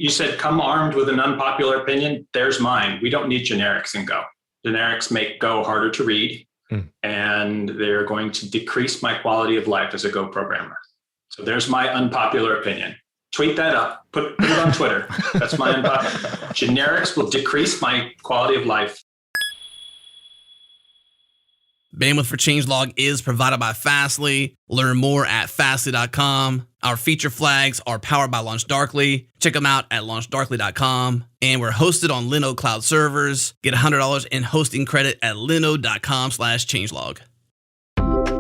You said come armed with an unpopular opinion. There's mine. We don't need generics in Go. Generics make Go harder to read, and they're going to decrease my quality of life as a Go programmer. So there's my unpopular opinion. Tweet that up. Put it on Twitter. That's my unpopular. Generics will decrease my quality of life. Bandwidth for Changelog is provided by Fastly. Learn more at fastly.com. Our feature flags are powered by LaunchDarkly. Check them out at launchdarkly.com. And we're hosted on Linode Cloud servers. Get $100 in hosting credit at linode.com/changelog.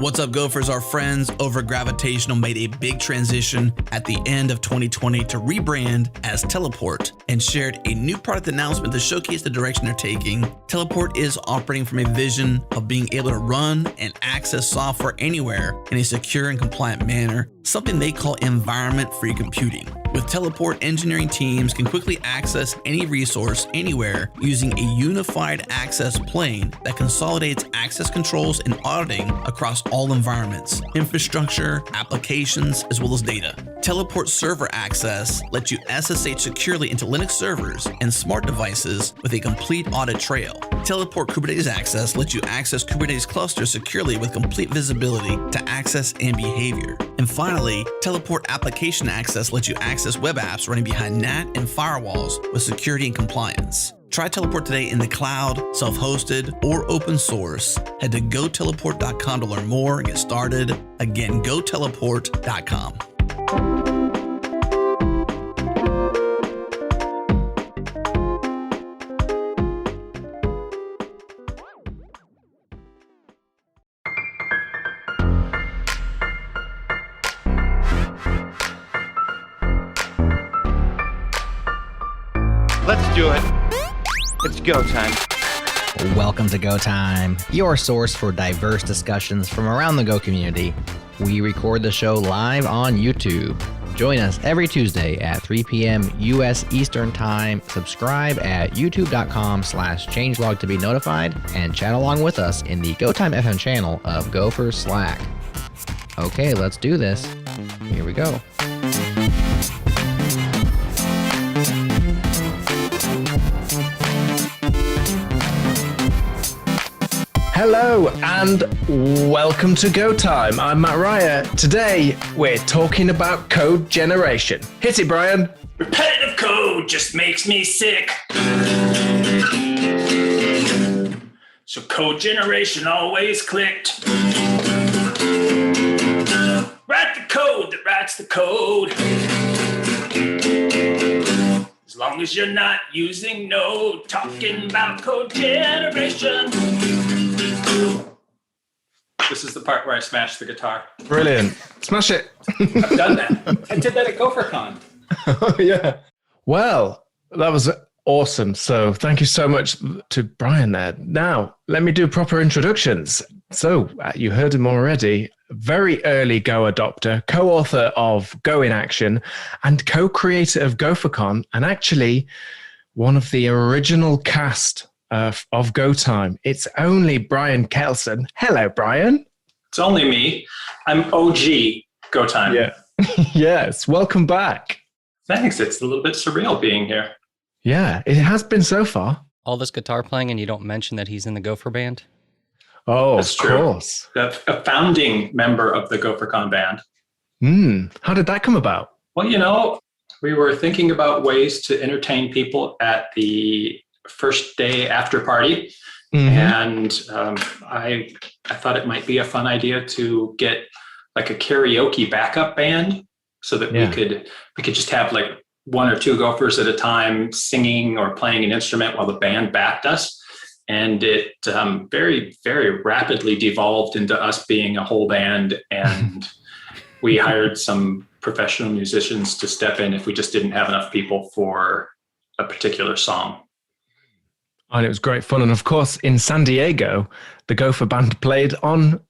What's up, Gophers? Our friends over Gravitational made a big transition at the end of 2020 to rebrand as Teleport and shared a new product announcement to showcase the direction they're taking. Teleport is operating from a vision of being able to run and access software anywhere in a secure and compliant manner, something they call environment-free computing. With Teleport, engineering teams can quickly access any resource anywhere using a unified access plane that consolidates access controls and auditing across all environments, infrastructure, applications, as well as data. Teleport server access lets you SSH securely into Linux servers and smart devices with a complete audit trail. Teleport Kubernetes access lets you access Kubernetes clusters securely with complete visibility to access and behavior. And finally, Teleport application access lets you access web apps running behind NAT and firewalls with security and compliance. Try Teleport today in the cloud, self-hosted, or open source. Head to goteleport.com to learn more and get started. Again, goteleport.com. Let's do it. It's go time. Welcome to Go Time, your source for diverse discussions from around the Go community. We record the show live on YouTube. Join us every Tuesday at 3 p.m. U.S. Eastern Time. Subscribe at youtube.com/changelog to be notified and chat along with us in the Go Time FM channel of Gopher Slack. Okay, let's do this. Here we go. Hello and welcome to Go Time. I'm Matt Ryer. Today we're talking about code generation. Hit it, Brian. Repetitive code just makes me sick. So code generation always clicked. Write the code that writes the code. As long as you're not using Node, talking about code generation. This is the part where I smash the guitar. Brilliant. Smash it. I've done that. I did that at GopherCon. Oh, yeah. Well, that was awesome. So thank you so much to Brian there. Now, let me do proper introductions. So you heard him already. Very early Go adopter, co-author of Go in Action, and co-creator of GopherCon, and actually one of the original cast of Go Time. It's only Brian Kelson. Hello, Brian. It's only me. I'm OG Go Time. Yeah. Yes. Welcome back. Thanks. It's a little bit surreal being here. Yeah, it has been so far. All this guitar playing and you don't mention that he's in the Gopher band? Oh, That's of course. A founding member of the GopherCon band. How did that come about? Well, we were thinking about ways to entertain people at the first day after party. And I thought it might be a fun idea to get like a karaoke backup band so that we could just have like one or two gophers at a time singing or playing an instrument while the band backed us. And it very, very rapidly devolved into us being a whole band. And we hired some professional musicians to step in if we just didn't have enough people for a particular song. And it was great fun. And of course, in San Diego, the Gopher band played on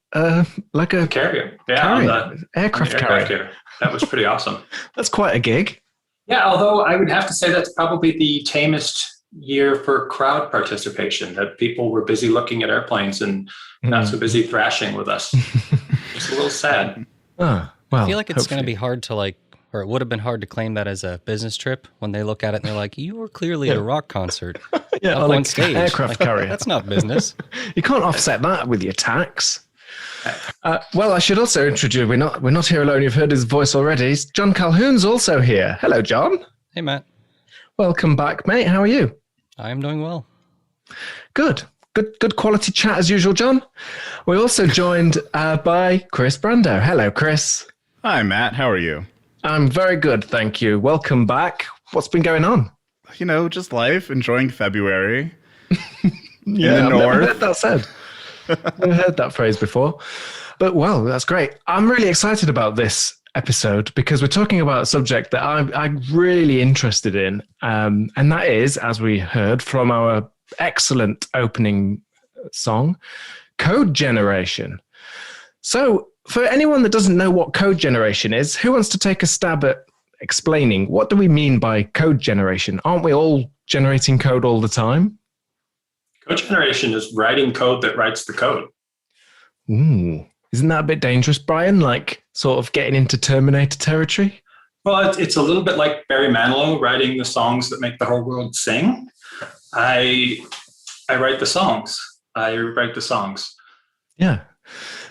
like a carrier. On the aircraft carrier. That was pretty awesome. That's quite a gig. Yeah, although I would have to say that's probably the tamest year for crowd participation, that people were busy looking at airplanes and not so busy thrashing with us. It's a little sad. Well, I feel like it's going to be hard to like or it would have been hard to claim that as a business trip when they look at it and they're like, you were clearly at a rock concert up like on stage. aircraft carrier. That's not business. You can't offset that with your tax. Well, I should also introduce, we're not here alone. You've heard his voice already. John Calhoun's also here. Hello, John. Hey, Matt. Welcome back, mate. How are you? I'm doing well. Good quality chat as usual, John. We're also joined by Chris Brando. Hello, Chris. Hi, Matt. How are you? I'm very good, thank you. Welcome back. What's been going on? You know, just life, enjoying February. Yeah, in the I've north. never heard that said. Never heard that phrase before. But well, that's great. I'm really excited about this episode because we're talking about a subject that I'm really interested in. And that is, as we heard from our excellent opening song, code generation. So for anyone that doesn't know what code generation is, who wants to take a stab at explaining what do we mean by code generation? Aren't we all generating code all the time? Code generation is writing code that writes the code. Ooh, isn't that a bit dangerous, Brian? Like sort of getting into Terminator territory? Well, it's a little bit like Barry Manilow writing the songs that make the whole world sing. I write the songs. Yeah.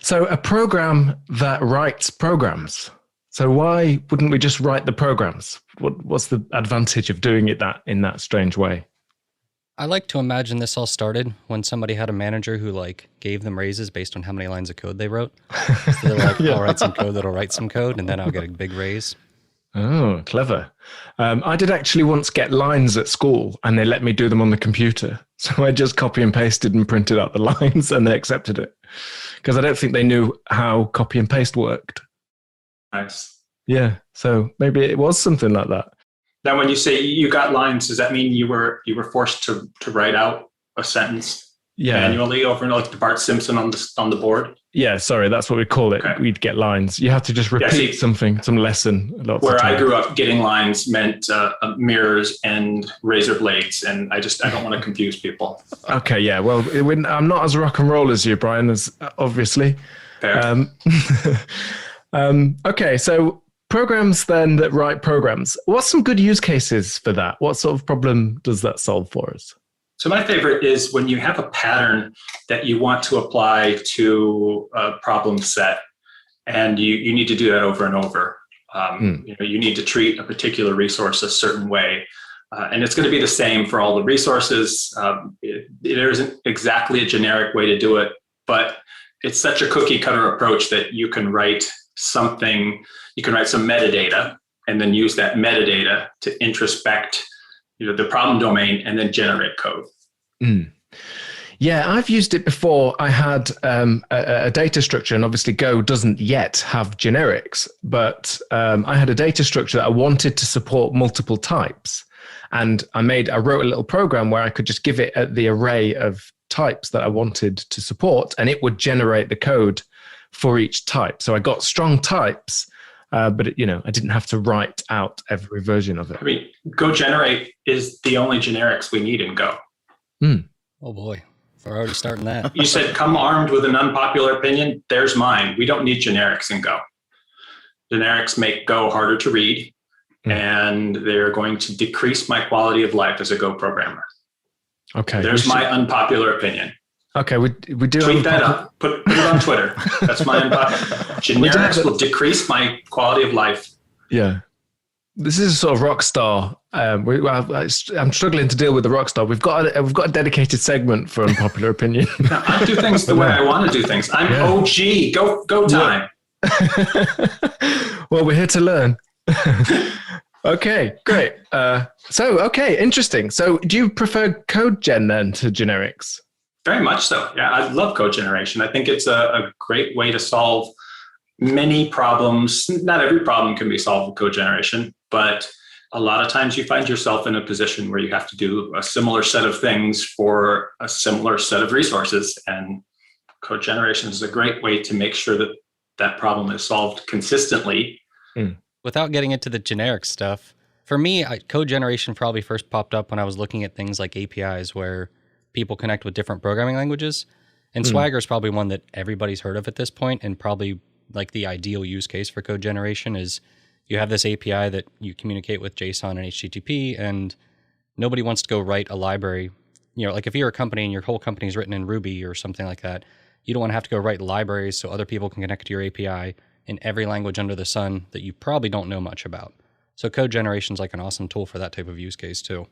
So a program that writes programs. So why wouldn't we just write the programs? What's the advantage of doing it in that strange way? I like to imagine this all started when somebody had a manager who gave them raises based on how many lines of code they wrote. So they're like, I'll write some code that'll write some code, and then I'll get a big raise. Oh, clever. I did actually once get lines at school and they let me do them on the computer. So I just copy and pasted and printed out the lines and they accepted it. Because I don't think they knew how copy and paste worked. Nice. Yeah. So maybe it was something like that. Now, when you say you got lines, does that mean you were forced to write out a sentence manually over like the Bart Simpson on the board? Yeah, sorry, that's what we call it. Okay. We'd get lines. You have to just repeat some lesson. Where I grew up, getting lines meant mirrors and razor blades, and I don't want to confuse people. Okay, yeah. Well, I'm not as rock and roll as you, Brian, as obviously. Fair. Okay, so programs then that write programs. What's some good use cases for that? What sort of problem does that solve for us? So my favorite is when you have a pattern that you want to apply to a problem set, and you need to do that over and over. You need to treat a particular resource a certain way, and it's going to be the same for all the resources. There isn't exactly a generic way to do it, but it's such a cookie cutter approach that you can write something. You can write some metadata and then use that metadata to introspect the problem domain and then generate code. Yeah, I've used it before. I had a data structure, and obviously Go doesn't yet have generics, but I had a data structure that I wanted to support multiple types. And I wrote a little program where I could just give it the array of types that I wanted to support, and it would generate the code for each type. So I got strong types, but I didn't have to write out every version of it. I mean, Go generate is the only generics we need in Go. Oh boy, we're already starting that. You said come armed with an unpopular opinion. There's mine. We don't need generics in Go. Generics make Go harder to read, and they're going to decrease my quality of life as a Go programmer. Okay. There's my unpopular opinion. Okay, we do tweet that up. Put it on Twitter. That's my unpopular. Generics will decrease my quality of life. Yeah. This is a sort of rock star. I'm struggling to deal with the rock star. We've got a dedicated segment for unpopular opinion. No, I do things the way I want to do things. I'm OG. Go time. Well, we're here to learn. Okay, great. Interesting. So do you prefer code gen then to generics? Very much so. Yeah, I love code generation. I think it's a great way to solve many problems. Not every problem can be solved with code generation, but a lot of times you find yourself in a position where you have to do a similar set of things for a similar set of resources. And code generation is a great way to make sure that that problem is solved consistently. Without getting into the generic stuff, for me, code generation probably first popped up when I was looking at things like APIs where people connect with different programming languages. And Swagger is probably one that everybody's heard of at this point, and probably like the ideal use case for code generation is you have this API that you communicate with JSON and HTTP, and nobody wants to go write a library. Like if you're a company and your whole company is written in Ruby or something like that, you don't want to have to go write libraries so other people can connect to your API in every language under the sun that you probably don't know much about. So code generation is like an awesome tool for that type of use case too.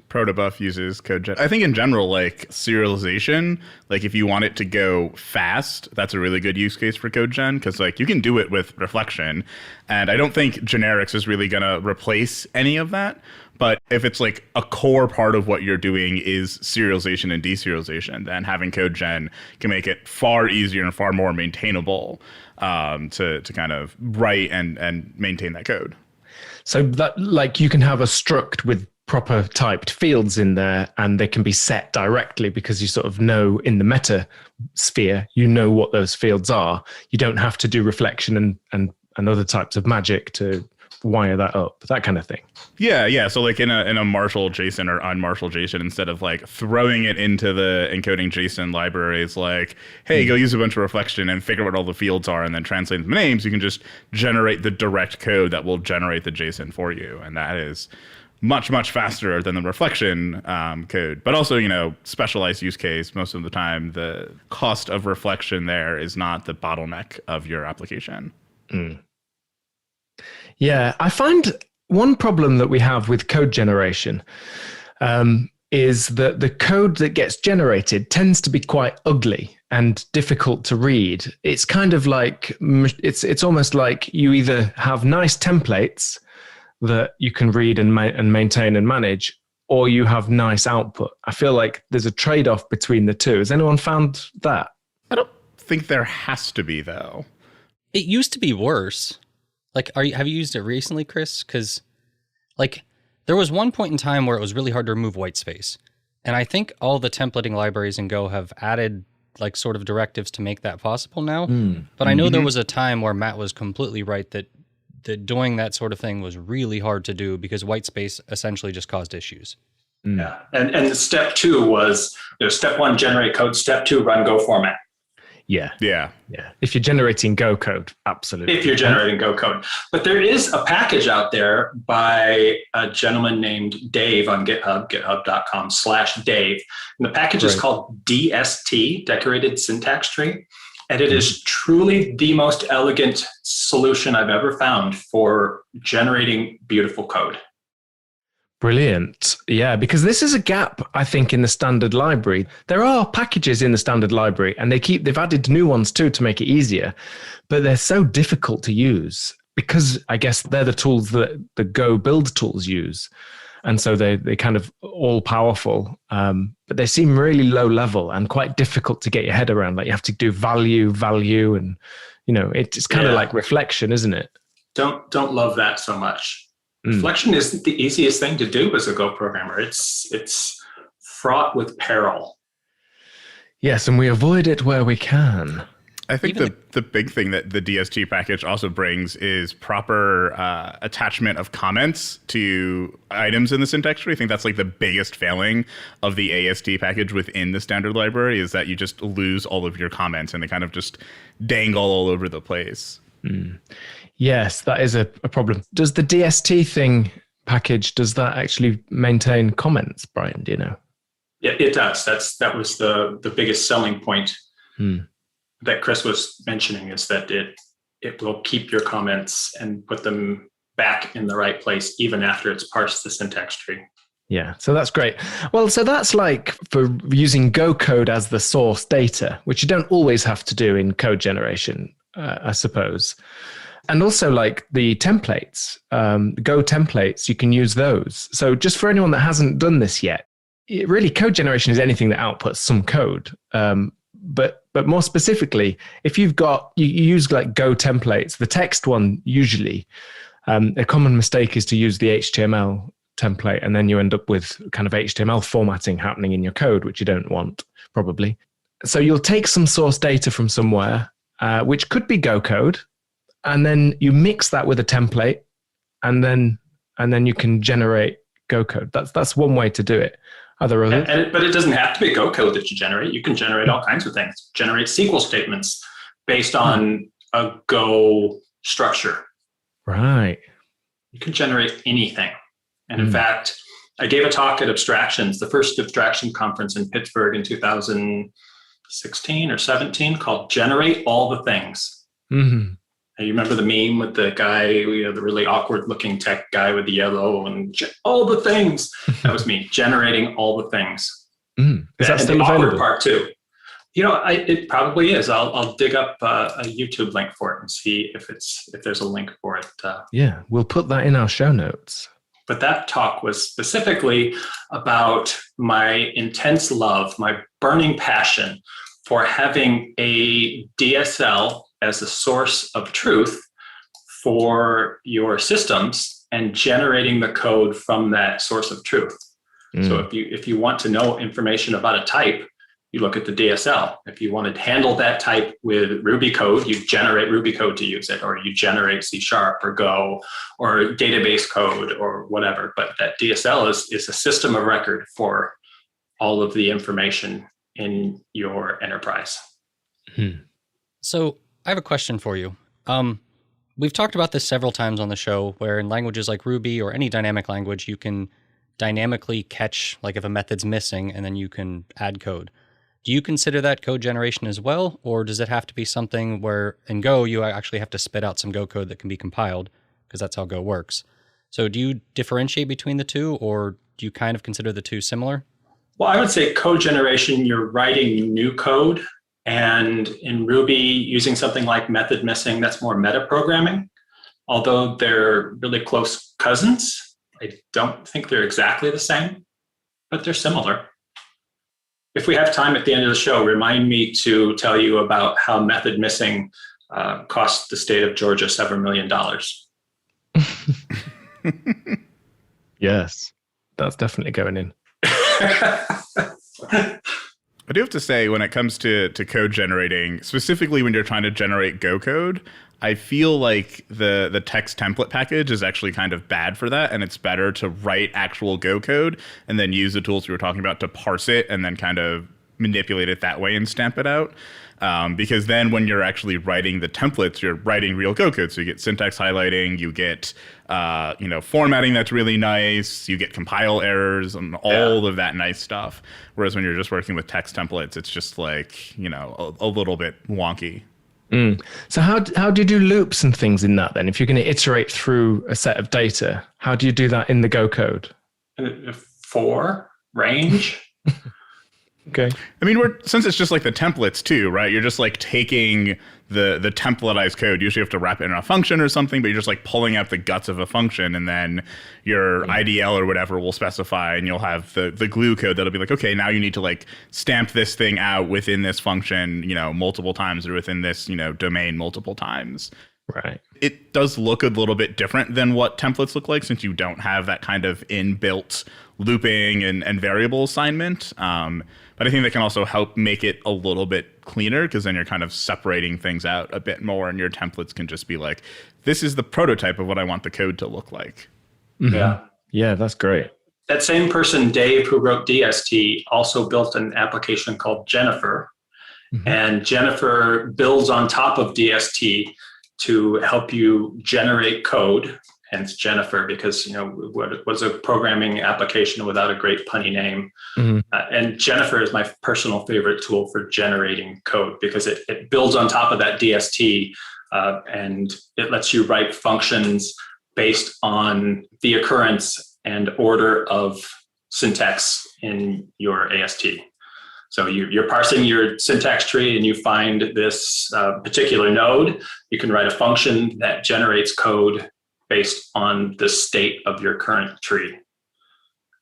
Protobuf uses code gen. I think in general, like serialization, like if you want it to go fast, that's a really good use case for code gen, because like you can do it with reflection. And I don't think generics is really going to replace any of that. But if it's like a core part of what you're doing is serialization and deserialization, then having code gen can make it far easier and far more maintainable to kind of write and maintain that code. So that like you can have a struct with proper typed fields in there, and they can be set directly because you sort of know in the meta sphere, you know what those fields are. You don't have to do reflection and other types of magic to wire that up, that kind of thing. Yeah. So like in a Marshall JSON or unMarshall JSON, instead of like throwing it into the encoding JSON libraries, like, hey, go use a bunch of reflection and figure out what all the fields are and then translate them to names, you can just generate the direct code that will generate the JSON for you. And that is much, much faster than the reflection code. But also, specialized use case, most of the time, the cost of reflection there is not the bottleneck of your application. Yeah, I find one problem that we have with code generation is that the code that gets generated tends to be quite ugly and difficult to read. It's kind of like, it's almost like you either have nice templates that you can read and maintain and manage, or you have nice output. I feel like there's a trade-off between the two. Has anyone found that? I don't think there has to be, though. It used to be worse. Like, have you used it recently, Chris? Because, like, there was one point in time where it was really hard to remove white space. And I think all the templating libraries in Go have added, like, sort of directives to make that possible now. But I know there was a time where Matt was completely right that doing that sort of thing was really hard to do because white space essentially just caused issues. Yeah. And step 2 was, step 1, generate code. Step 2, run Go format. Yeah. Yeah. If you're generating Go code, absolutely. If you're generating Go code. But there is a package out there by a gentleman named Dave on GitHub, github.com/Dave. And the package is called DST, Decorated Syntax Tree. And it is truly the most elegant solution I've ever found for generating beautiful code. Brilliant. Yeah, because this is a gap, I think, in the standard library. There are packages in the standard library, and they've added new ones too to make it easier, but they're so difficult to use because I guess they're the tools that the Go build tools use. And so they're kind of all powerful, but they seem really low level and quite difficult to get your head around. Like you have to do value, and it's kind of like reflection, isn't it? Don't love that so much. Reflection isn't the easiest thing to do as a Go programmer. It's fraught with peril. Yes, and we avoid it where we can. I think the big thing that the DST package also brings is proper attachment of comments to items in the syntax tree. I think that's like the biggest failing of the AST package within the standard library is that you just lose all of your comments and they kind of just dangle all over the place. Yes, that is a problem. Does the DST package, does that actually maintain comments, Brian? Do you know? Yeah, it does. That was the biggest selling point that Chris was mentioning, is that it will keep your comments and put them back in the right place even after it's parsed the syntax tree. Yeah, so that's great. Well, so that's like for using Go code as the source data, which you don't always have to do in code generation, I suppose. And also like the templates, Go templates, you can use those. So just for anyone that hasn't done this yet, really code generation is anything that outputs some code. But more specifically, if you use like Go templates, the text one usually, a common mistake is to use the HTML template, and then you end up with kind of HTML formatting happening in your code, which you don't want probably. So you'll take some source data from somewhere, which could be Go code, and then you mix that with a template, and then you can generate Go code. That's one way to do it. Are there others? But it doesn't have to be Go code that you generate. You can generate all kinds of things. Generate SQL statements based on a Go structure. Right. You can generate anything. And in fact, I gave a talk at Abstractions, the first abstraction conference in Pittsburgh in 2016 or 17, called Generate All the Things. Mm-hmm. And you remember the meme with the guy, the really awkward looking tech guy with the yellow and all the things? That was me, generating all the things. Is that still the available? awkward part too. It probably is. I'll dig up a YouTube link for it and see if there's a link for it. Yeah, we'll put that in our show notes. But that talk was specifically about my intense love, my burning passion for having a DSL as a source of truth for your systems and generating the code from that source of truth. So if you want to know information about a type, you look at the DSL. If you want to handle that type with Ruby code, you generate Ruby code to use it, or you generate C# or Go or database code or whatever. But that DSL is a system of record for all of the information in your enterprise. So I have a question for you. We've talked about this several times on the show, where in languages like Ruby or any dynamic language, you can dynamically catch, like if a method's missing, and then you can add code. Do you consider that code generation as well, or does it have to be something where in Go you actually have to spit out some Go code that can be compiled, because that's how Go works? So do you differentiate between the two, or do you kind of consider the two similar? Well, I would say code generation, you're writing new code. And in Ruby, using something like method missing, that's more metaprogramming. Although they're really close cousins, I don't think they're exactly the same, but they're similar. If we have time at the end of the show, remind me to tell you about how method missing cost the state of Georgia several million dollars. Yes, that's definitely going in. I do have to say, when it comes to code generating, specifically when you're trying to generate Go code, I feel like the text template package is actually kind of bad for that, and it's better to write actual Go code and then use the tools we were talking about to parse it and then kind of manipulate it that way and stamp it out. Because then when you're actually writing the templates, you're writing real Go code. So you get syntax highlighting, you get formatting that's really nice, you get compile errors and all of that nice stuff. Whereas when you're just working with text templates, it's just like, a little bit wonky. So how do you do loops and things in that then? If you're going to iterate through a set of data, how do you do that in the Go code? For range. Okay. I mean, since it's just like the templates too, right? You're just like taking the templatized code. Usually you have to wrap it in a function or something, but you're just like pulling out the guts of a function, and then your IDL or whatever will specify, and you'll have the glue code that'll be like, okay, now you need to like stamp this thing out within this function, multiple times, or within this, domain multiple times. Right. It does look a little bit different than what templates look like, since you don't have that kind of inbuilt looping and variable assignment. But I think that can also help make it a little bit cleaner, because then you're kind of separating things out a bit more, and your templates can just be like, this is the prototype of what I want the code to look like. Mm-hmm. Yeah. Yeah, that's great. That same person, Dave, who wrote DST, also built an application called Jennifer. Mm-hmm. And Jennifer builds on top of DST to help you generate code. Hence Jennifer, because what was a programming application without a great punny name. Mm-hmm. And Jennifer is my personal favorite tool for generating code, because it builds on top of that DST, and it lets you write functions based on the occurrence and order of syntax in your AST. So you're parsing your syntax tree and you find this particular node. You can write a function that generates code based on the state of your current tree.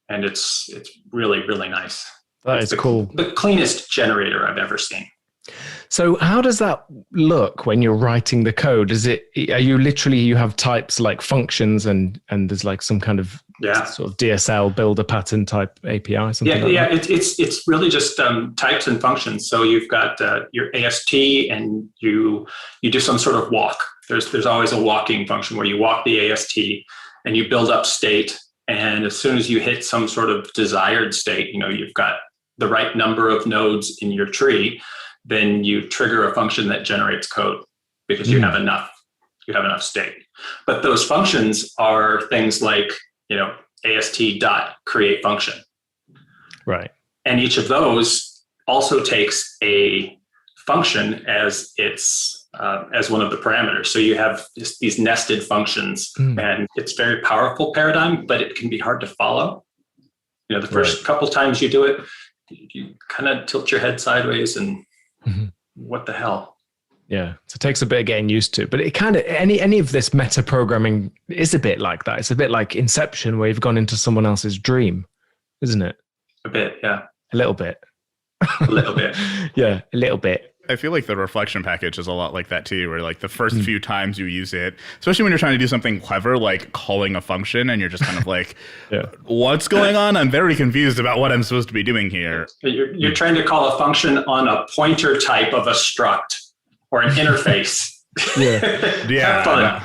And it's really, really nice. That is cool. The cleanest generator I've ever seen. So how does that look when you're writing the code? You have types like functions and there's like some kind of sort of DSL builder pattern type API, something like that? It's really just types and functions. So you've got your AST, and you do some sort of walk. There's always a walking function where you walk the AST and you build up state. And as soon as you hit some sort of desired state, you've got the right number of nodes in your tree, then you trigger a function that generates code, because you have enough state. But those functions are things like, AST.create function. Right. And each of those also takes a function as as one of the parameters. So you have these nested functions, and it's a very powerful paradigm, but it can be hard to follow. The first couple times you do it, you kind of tilt your head sideways and what the hell? Yeah. So it takes a bit of getting used to, but it kind of, any of this meta programming is a bit like that. It's a bit like Inception, where you've gone into someone else's dream, isn't it? A bit, yeah. A little bit. A little bit. Yeah, a little bit. I feel like the reflection package is a lot like that too, where like the first few times you use it, especially when you're trying to do something clever, like calling a function, and you're just kind of like, what's going on? I'm very confused about what I'm supposed to be doing here. You're trying to call a function on a pointer type of a struct or an interface. Yeah. Have fun.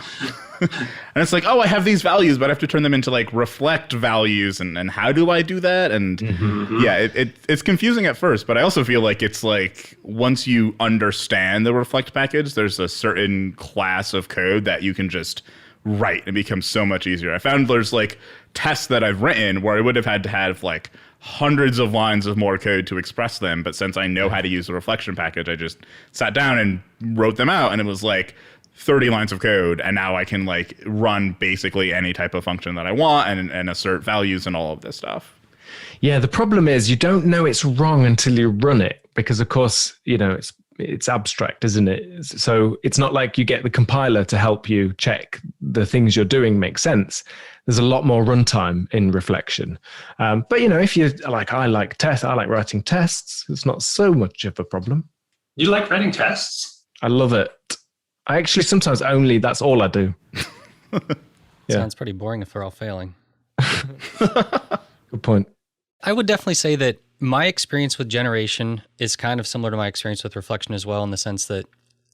And it's like, oh, I have these values, but I have to turn them into like reflect values. And how do I do that? And it's confusing at first, but I also feel like it's like once you understand the reflect package, there's a certain class of code that you can just write. It becomes so much easier. I found there's like tests that I've written where I would have had to have like hundreds of lines of more code to express them. But since I know how to use the reflection package, I just sat down and wrote them out. And it was like 30 lines of code, and now I can like run basically any type of function that I want and assert values and all of this stuff. Yeah, the problem is you don't know it's wrong until you run it, because of course, it's abstract, isn't it? So it's not like you get the compiler to help you check the things you're doing make sense. There's a lot more runtime in reflection. But if you like, I like writing tests. It's not so much of a problem. You like writing tests? I love it. I actually sometimes that's all I do. Sounds pretty boring if they're all failing. Good point. I would definitely say that my experience with generation is kind of similar to my experience with reflection as well, in the sense that,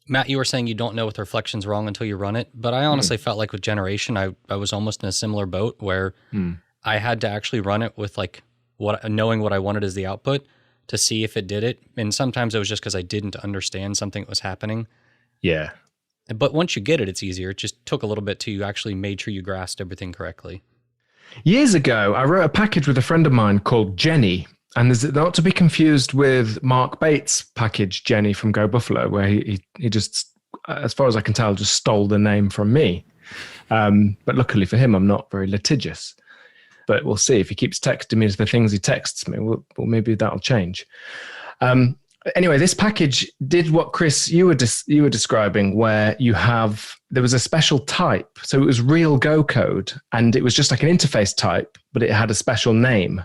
Matt, you were saying you don't know if the reflection's wrong until you run it, but I honestly felt like with generation, I was almost in a similar boat where I had to actually run it with like knowing what I wanted as the output to see if it did it. And sometimes it was just because I didn't understand something that was happening. Yeah. But once you get it, it's easier. It just took a little bit till you actually made sure you grasped everything correctly. Years ago, I wrote a package with a friend of mine called Jenny, and there's not to be confused with Mark Bates' package Jenny from Go Buffalo, where he just, as far as I can tell, just stole the name from me. But luckily for him, I'm not very litigious. But we'll see. If he keeps texting me the things he texts me, well, maybe that'll change. Anyway, this package did what, Chris, you were describing, where there was a special type. So it was real Go code, and it was just like an interface type, but it had a special name.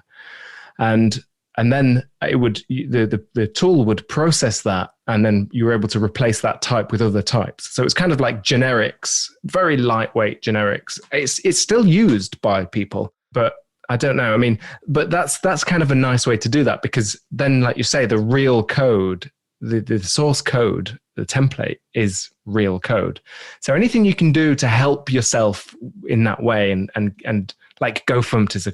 And then the tool would process that, and then you were able to replace that type with other types. So it's kind of like generics, very lightweight generics. It's still used by people, but I don't know. I mean, but that's kind of a nice way to do that, because then, like you say, the real code, the source code, the template is real code. So anything you can do to help yourself in that way, and like GoFumt is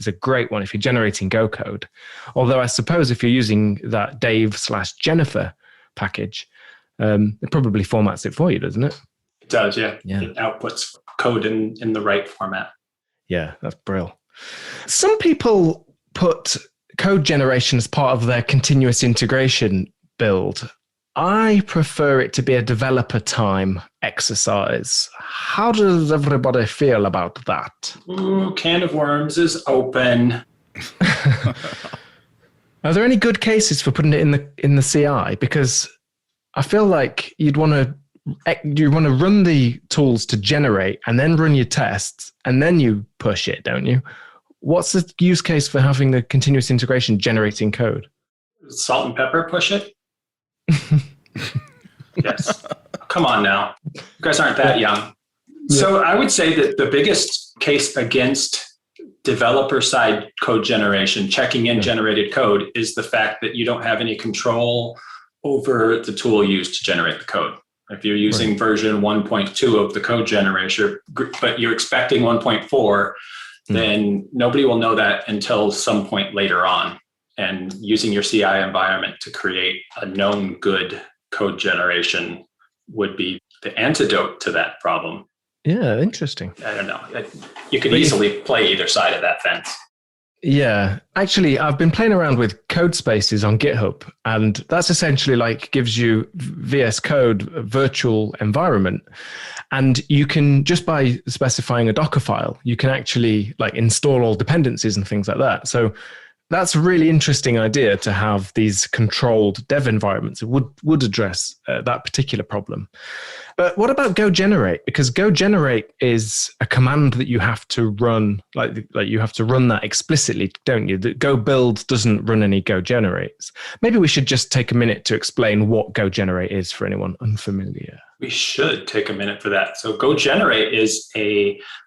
a great one if you're generating Go code. Although I suppose if you're using that Dave/Jennifer package, it probably formats it for you, doesn't it? It does, yeah. It outputs code in the right format. Yeah, that's brilliant. Some people put code generation as part of their continuous integration build. I prefer it to be a developer time exercise. How does everybody feel about that? Ooh, can of worms is open. Are there any good cases for putting it in the CI? Because I feel like you want to run the tools to generate and then run your tests and then you push it, don't you? What's the use case for having the continuous integration generating code? Salt and pepper push it? Yes. Come on now. You guys aren't that young. So I would say that the biggest case against developer side code generation, checking in generated code, is the fact that you don't have any control over the tool used to generate the code. If you're using version 1.2 of the code generator, but you're expecting 1.4, then nobody will know that until some point later on. And using your CI environment to create a known good code generation would be the antidote to that problem. Yeah, interesting. I don't know. You could easily play either side of that fence. Yeah, actually, I've been playing around with code spaces on GitHub, and that's essentially like gives you VS Code virtual environment. And you can, just by specifying a Docker file, you can actually like install all dependencies and things like that. So that's a really interesting idea, to have these controlled dev environments. It would address that particular problem. But what about Go Generate? Because Go Generate is a command that you have to run, like you have to run that explicitly, don't you? The Go Build doesn't run any Go Generates. Maybe we should just take a minute to explain what Go Generate is for anyone unfamiliar. We should take a minute for that. So Go Generate is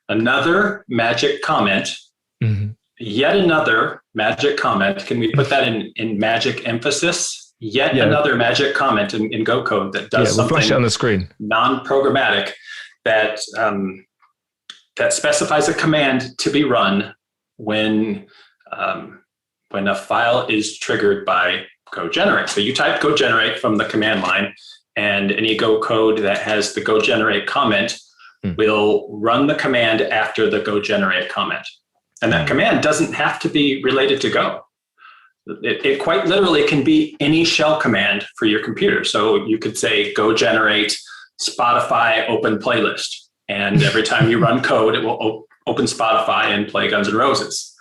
another magic comment. Mm-hmm. Yet another magic comment. Can we put that in magic emphasis? Yet another magic comment in Go code that does we'll something flash it on the screen. Non-programmatic that specifies a command to be run when a file is triggered by Go Generate. So you type Go Generate from the command line, and any Go code that has the Go Generate comment will run the command after the Go Generate comment. And that command doesn't have to be related to Go. It quite literally can be any shell command for your computer. So you could say Go Generate Spotify open playlist. And every time you run code, it will open Spotify and play Guns N' Roses.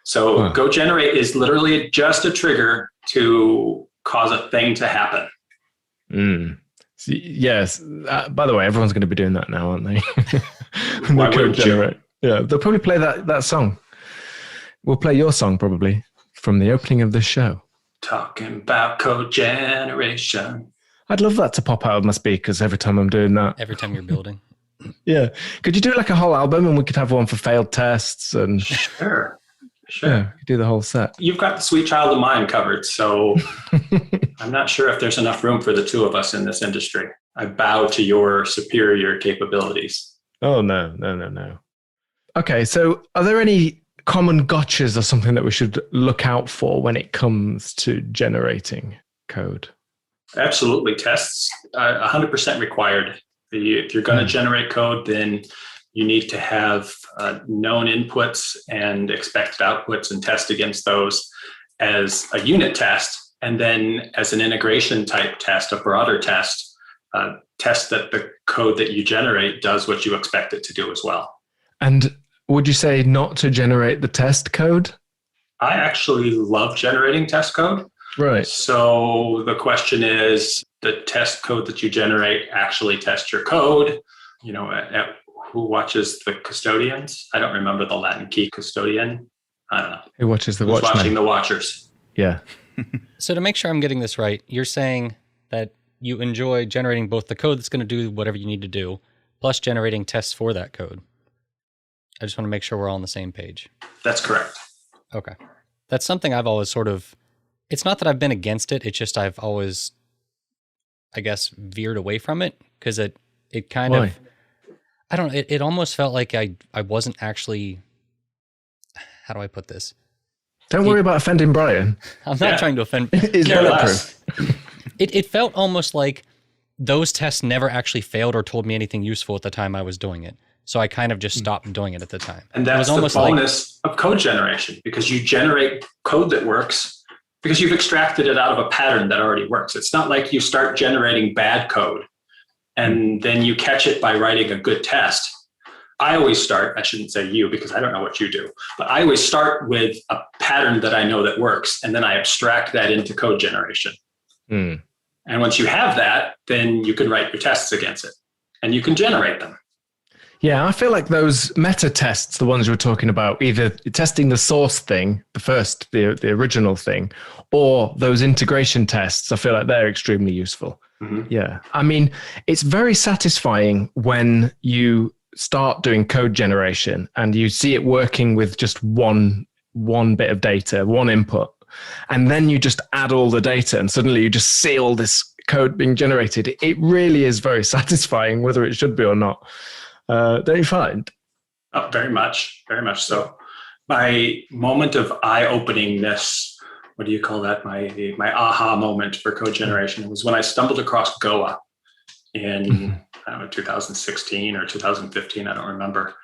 So Go Generate is literally just a trigger to cause a thing to happen. Yes. By the way, everyone's going to be doing that now, aren't they? Why wouldn't you? Yeah, they'll probably play that song. We'll play your song probably from the opening of the show. Talking about code generation. I'd love that to pop out of my speakers every time I'm doing that. Every time you're building. Yeah. Could you do like a whole album, and we could have one for failed tests? And Sure. Yeah, we could do the whole set. You've got the Sweet Child of Mine covered, so I'm not sure if there's enough room for the two of us in this industry. I bow to your superior capabilities. Oh, no. Okay, so are there any common gotchas or something that we should look out for when it comes to generating code? Absolutely. Tests, 100% required. If you're going to generate code, then you need to have known inputs and expected outputs and test against those as a unit test. And then as an integration type test, a broader test, test that the code that you generate does what you expect it to do as well. And would you say not to generate the test code? I actually love generating test code. Right. So the question is, the test code that you generate actually test your code? You know, who watches the custodians? I don't remember the Latin key custodian. I don't know. Who watches the Who's watchman? watching the watchers? Yeah. So to make sure I'm getting this right, you're saying that you enjoy generating both the code that's going to do whatever you need to do, plus generating tests for that code. I just want to make sure we're all on the same page. That's correct. Okay. That's something I've always sort of, it's not that I've been against it, it's just I've always, I guess, veered away from it, because it kind Why? of, I don't know, it almost felt like I wasn't actually, how do I put this? Don't worry about offending Brian. I'm not trying to offend. He's bulletproof. It felt almost like those tests never actually failed or told me anything useful at the time I was doing it. So I kind of just stopped doing it at the time. And that's the bonus of code generation, because you generate code that works because you've extracted it out of a pattern that already works. It's not like you start generating bad code and then you catch it by writing a good test. I always start, I shouldn't say you because I don't know what you do, but I always start with a pattern that I know that works, and then I abstract that into code generation. And once you have that, then you can write your tests against it and you can generate them. Yeah, I feel like those meta tests, the ones you were talking about, either testing the source thing, the original thing, or those integration tests, I feel like they're extremely useful. Mm-hmm. Yeah. I mean, it's very satisfying when you start doing code generation and you see it working with just one bit of data, one input, and then you just add all the data and suddenly you just see all this code being generated. It really is very satisfying, whether it should be or not. Don't you find? Oh, very much so. My moment of eye-openingness, what do you call that? My aha moment for code generation was when I stumbled across Goa. in I don't know, 2016 or 2015, I don't remember.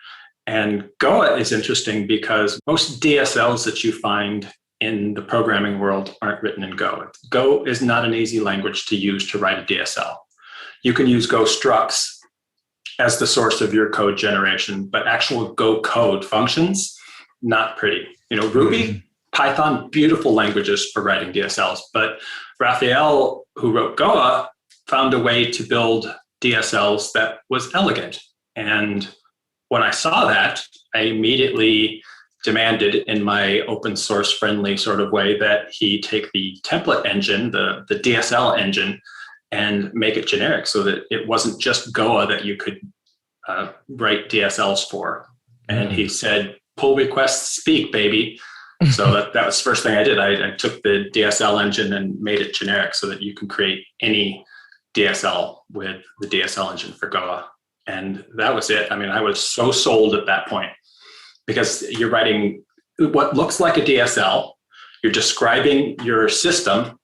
And Goa is interesting because most DSLs that you find in the programming world aren't written in Go. Go is not an easy language to use to write a DSL. You can use Go structs as the source of your code generation, but actual Go code functions, not pretty. Ruby, Python, beautiful languages for writing DSLs. But Raphael, who wrote Goa, found a way to build DSLs that was elegant. And when I saw that, I immediately demanded in my open source friendly sort of way that he take the template engine, the DSL engine, and make it generic so that it wasn't just Goa that you could write DSLs for. And he said, pull requests, speak, baby. So that was the first thing I did. I took the DSL engine and made it generic so that you can create any DSL with the DSL engine for Goa. And that was it. I mean, I was so sold at that point because you're writing what looks like a DSL, you're describing your system,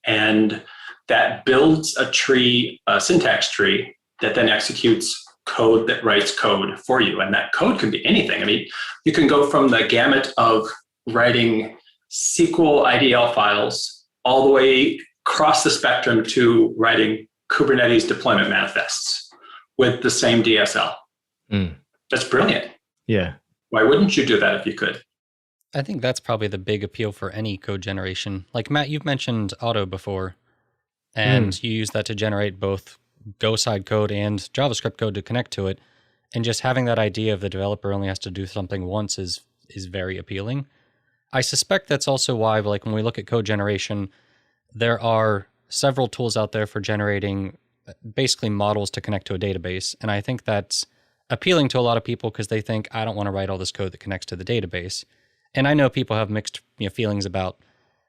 and that builds a tree, a syntax tree that then executes code that writes code for you. And that code can be anything. I mean, you can go from the gamut of writing SQL IDL files all the way across the spectrum to writing Kubernetes deployment manifests with the same DSL. That's brilliant. Yeah. Why wouldn't you do that if you could? I think that's probably the big appeal for any code generation. Like Matt, you've mentioned Auto before, and you use that to generate both Go side code and JavaScript code to connect to it. And just having that idea of the developer only has to do something once is very appealing. I suspect that's also why, like when we look at code generation, there are several tools out there for generating basically models to connect to a database. And I think that's appealing to a lot of people because they think, I don't want to write all this code that connects to the database. And I know people have mixed feelings about,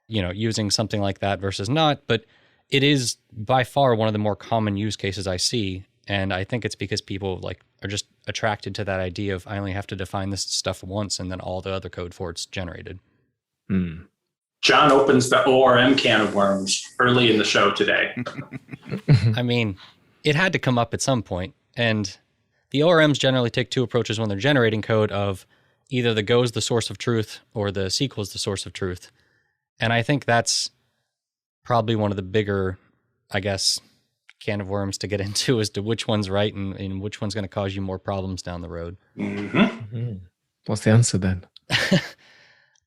using something like that versus not, but it is by far one of the more common use cases I see. And I think it's because people are just attracted to that idea of I only have to define this stuff once and then all the other code for it's generated. John opens the ORM can of worms early in the show today. I mean, it had to come up at some point. And the ORMs generally take two approaches when they're generating code of either the Go is the source of truth or the SQL is the source of truth. And I think that's probably one of the bigger, I guess, can of worms to get into as to which one's right and which one's going to cause you more problems down the road. What's the answer then?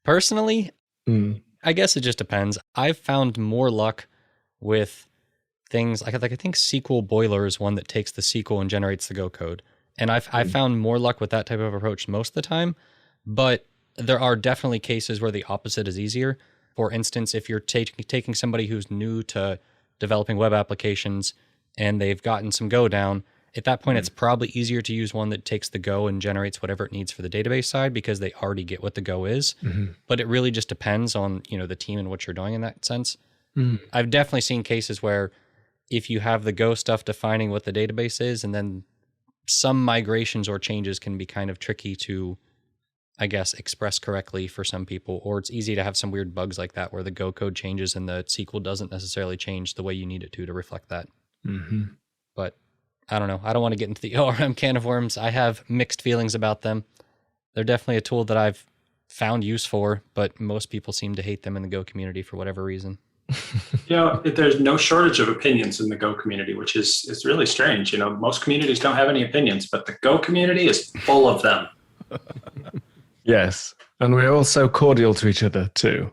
Personally, I guess it just depends. I've found more luck with things like I think SQL Boiler is one that takes the SQL and generates the Go code. And I've found more luck with that type of approach most of the time, but there are definitely cases where the opposite is easier. For instance, if you're taking somebody who's new to developing web applications and they've gotten some Go down, at that point, it's probably easier to use one that takes the Go and generates whatever it needs for the database side because they already get what the Go is. But it really just depends on, the team and what you're doing in that sense. I've definitely seen cases where if you have the Go stuff defining what the database is, and then some migrations or changes can be kind of tricky to, I guess, express correctly for some people, or it's easy to have some weird bugs like that where the Go code changes and the SQL doesn't necessarily change the way you need it to reflect that. But I don't know. I don't want to get into the ORM can of worms. I have mixed feelings about them. They're definitely a tool that I've found use for, but most people seem to hate them in the Go community for whatever reason. There's no shortage of opinions in the Go community, which is really strange. Most communities don't have any opinions, but the Go community is full of them. Yes. And we're all so cordial to each other too.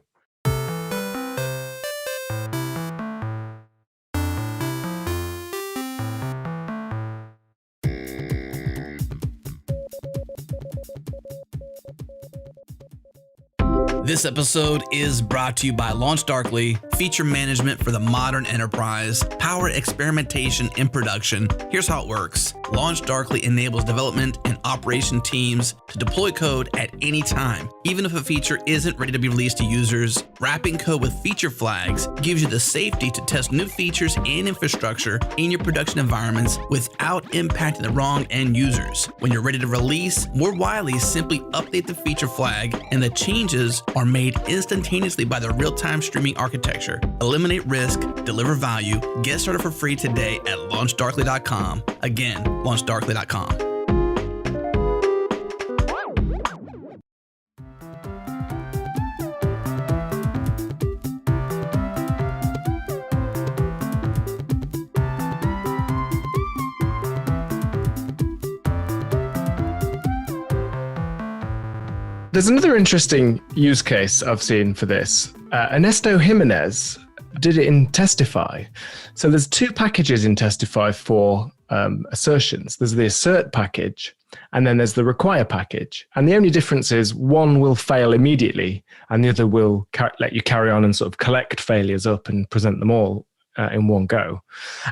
This episode is brought to you by LaunchDarkly, feature management for the modern enterprise, power experimentation in production. Here's how it works. LaunchDarkly enables development and operation teams to deploy code at any time, even if a feature isn't ready to be released to users. Wrapping code with feature flags gives you the safety to test new features and infrastructure in your production environments without impacting the wrong end users. When you're ready to release, more widely simply update the feature flag and the changes are made instantaneously by the real-time streaming architecture. Eliminate risk, deliver value. Get started for free today at launchdarkly.com. Again, launchdarkly.com. There's another interesting use case I've seen for this. Ernesto Jimenez did it in Testify. So there's two packages in Testify for assertions. There's the assert package, and then there's the require package. And the only difference is one will fail immediately, and the other will let you carry on and sort of collect failures up and present them all in one go.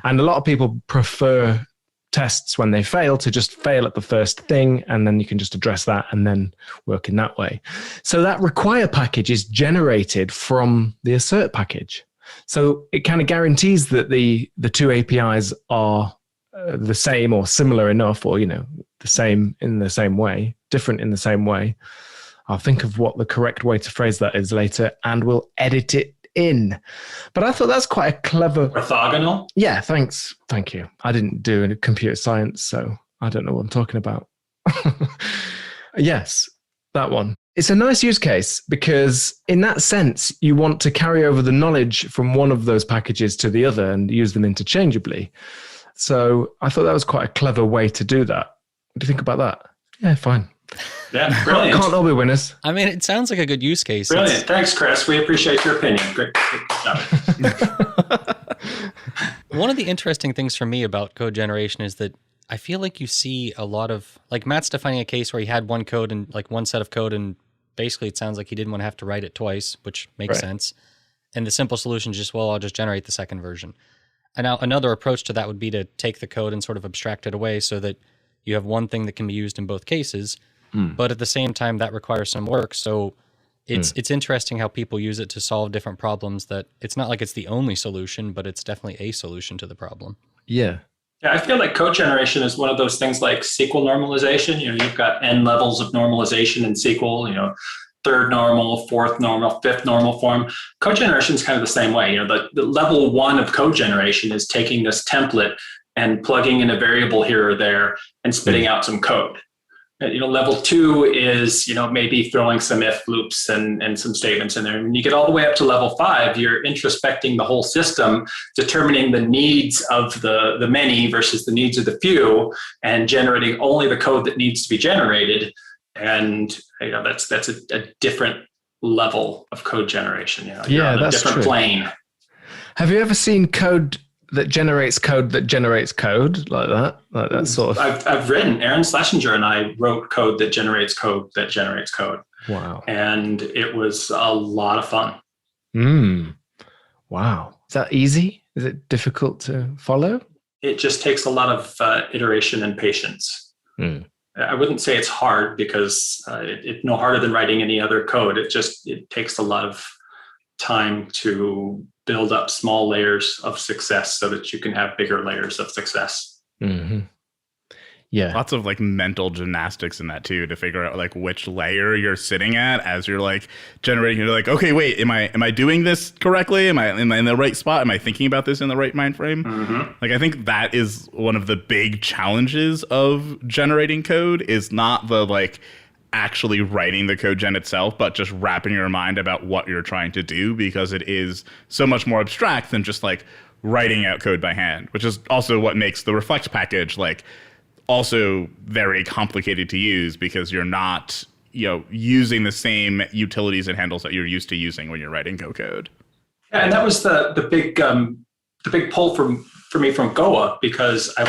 And a lot of people prefer tests when they fail to just fail at the first thing, and then you can just address that and then work in that way. So that require package is generated from the assert package. So it kind of guarantees that the two APIs are the same or similar enough, or, the same in the same way, different in the same way. I'll think of what the correct way to phrase that is later, and we'll edit it in. But I thought that's quite a clever... Orthogonal? Yeah, thanks. Thank you. I didn't do any computer science, so I don't know what I'm talking about. Yes, that one. It's a nice use case because in that sense, you want to carry over the knowledge from one of those packages to the other and use them interchangeably. So I thought that was quite a clever way to do that. What do you think about that? Yeah, fine. Yeah, brilliant. Can't all be winners. I mean, it sounds like a good use case. Brilliant. Thanks, Chris. We appreciate your opinion. Great job. One of the interesting things for me about code generation is that I feel like you see a lot of, like Matt's defining a case where he had one code and like one set of code, and basically it sounds like he didn't want to have to write it twice, which makes sense. And the simple solution is just, well, I'll just generate the second version. And now another approach to that would be to take the code and sort of abstract it away so that you have one thing that can be used in both cases. But at the same time, that requires some work. So it's interesting how people use it to solve different problems. That it's not like it's the only solution, but it's definitely a solution to the problem. Yeah. Yeah, I feel like code generation is one of those things like SQL normalization. You've got n levels of normalization in SQL, third normal, fourth normal, fifth normal form. Code generation is kind of the same way. The level one of code generation is taking this template and plugging in a variable here or there and spitting out some code. Level two is, maybe throwing some if loops and some statements in there. And when you get all the way up to level 5, you're introspecting the whole system, determining the needs of the many versus the needs of the few, and generating only the code that needs to be generated. And that's a different level of code generation. You're on a different plane. Have you ever seen code that generates code like that sort of? I've written, Aaron Schlesinger and I wrote code that generates code that generates code. Wow. And it was a lot of fun. Wow. Is that easy? Is it difficult to follow? It just takes a lot of iteration and patience. I wouldn't say it's hard because it's no harder than writing any other code. It takes a lot of time to build up small layers of success so that you can have bigger layers of success. Yeah. Lots of mental gymnastics in that too, to figure out which layer you're sitting at as you're generating. You're okay, wait, am I doing this correctly? Am I in the right spot? Am I thinking about this in the right mind frame? I think that is one of the big challenges of generating code, is not the actually writing the code gen itself, but just wrapping your mind about what you're trying to do, because it is so much more abstract than just writing out code by hand, which is also what makes the Reflect package also very complicated to use, because you're not using the same utilities and handles that you're used to using when you're writing Go code. Yeah, and that was the big pull for me from Goa, because I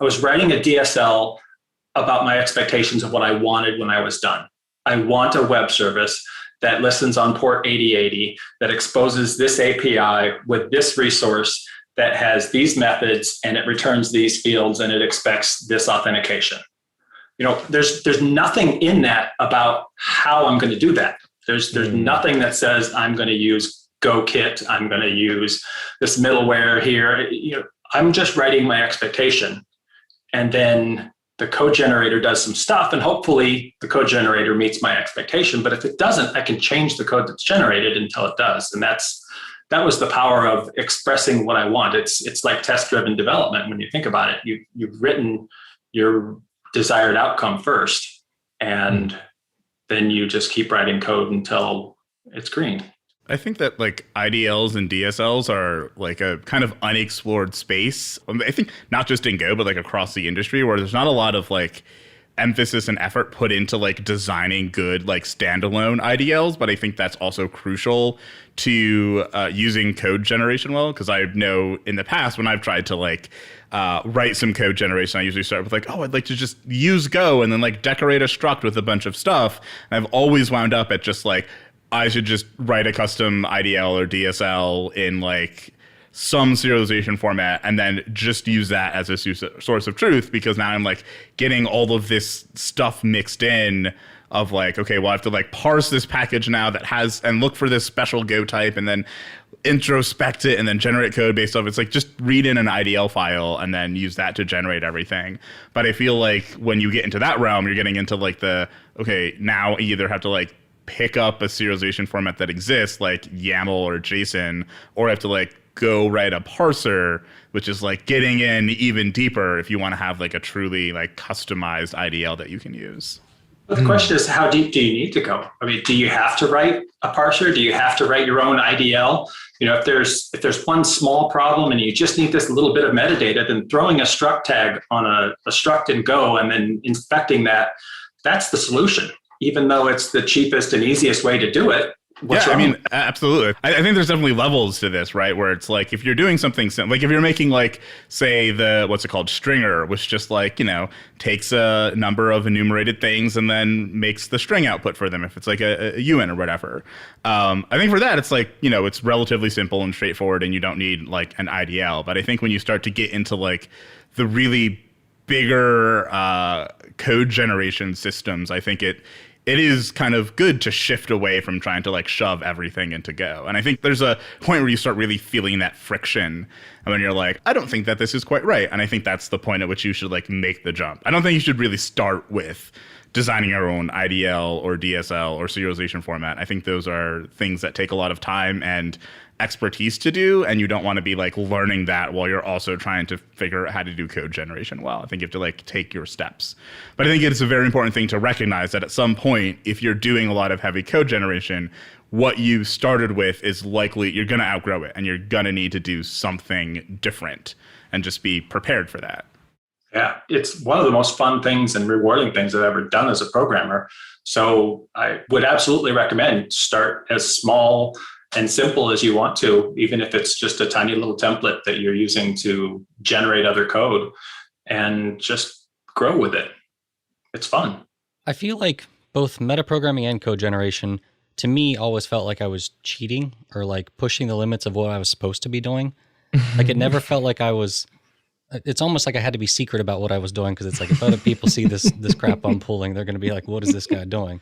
was writing a DSL about my expectations of what I wanted when I was done. I want a web service that listens on port 8080, that exposes this API with this resource, that has these methods and it returns these fields and it expects this authentication. There's nothing in that about how I'm going to do that. There's nothing that says I'm going to use GoKit. I'm going to use this middleware here. I'm just writing my expectation, and then the code generator does some stuff, and hopefully the code generator meets my expectation. But if it doesn't, I can change the code that's generated until it does. And that was the power of expressing what I want. It's like test-driven development. When you think about it, you've written your desired outcome first, and then you just keep writing code until it's green. I think that like IDLs and DSLs are like a kind of unexplored space. I think not just in Go, but like across the industry, where there's not a lot of like emphasis and effort put into like designing good like standalone IDLs. But I think that's also crucial to using code generation well, because I know in the past when I've tried to like write some code generation, I usually start with like, I'd like to just use Go and then like decorate a struct with a bunch of stuff. And I've always wound up at just like, I should just write a custom IDL or DSL in like some serialization format and then just use that as a source of truth, because now I'm like getting all of this stuff mixed in of like, okay, well, I have to like parse this package now that has and look for this special Go type and then introspect it and then generate code based off. It's like just read in an IDL file and then use that to generate everything. But I feel like when you get into that realm, you're getting into like okay, now you either have to like pick up a serialization format that exists like YAML or JSON, or have to like go write a parser, which is like getting in even deeper if you want to have like a truly like customized IDL that you can use. But the question is, how deep do you need to go? I mean, do you have to write a parser? Do you have to write your own IDL? If there's one small problem and you just need this little bit of metadata, then throwing a struct tag on a struct in Go and then inspecting that's the solution. Even though it's the cheapest and easiest way to do it. I mean, absolutely. I think there's definitely levels to this, right? Where it's like, if you're doing something like if you're making like, say what's it called? Stringer, which just like, takes a number of enumerated things and then makes the string output for them if it's like a UN or whatever. I think for that, it's like, it's relatively simple and straightforward and you don't need like an IDL. But I think when you start to get into like the really bigger code generation systems, I think it is kind of good to shift away from trying to like shove everything into Go. And I think there's a point where you start really feeling that friction and when you're like, I don't think that this is quite right. And I think that's the point at which you should like make the jump. I don't think you should really start with designing your own IDL or DSL or serialization format. I think those are things that take a lot of time and expertise to do, and you don't want to be like learning that while you're also trying to figure out how to do code generation well. I think you have to like take your steps. But I think it's a very important thing to recognize that at some point, if you're doing a lot of heavy code generation, what you started with is likely you're going to outgrow it and you're going to need to do something different, and just be prepared for that. Yeah, it's one of the most fun things and rewarding things I've ever done as a programmer. So I would absolutely recommend start as small and simple as you want to, even if it's just a tiny little template that you're using to generate other code, and just grow with it. It's fun. I feel like both metaprogramming and code generation, to me, always felt like I was cheating or like pushing the limits of what I was supposed to be doing. Like it never felt like it's almost like I had to be secret about what I was doing, because it's like if other people see this crap I'm pulling, they're going to be like, what is this guy doing?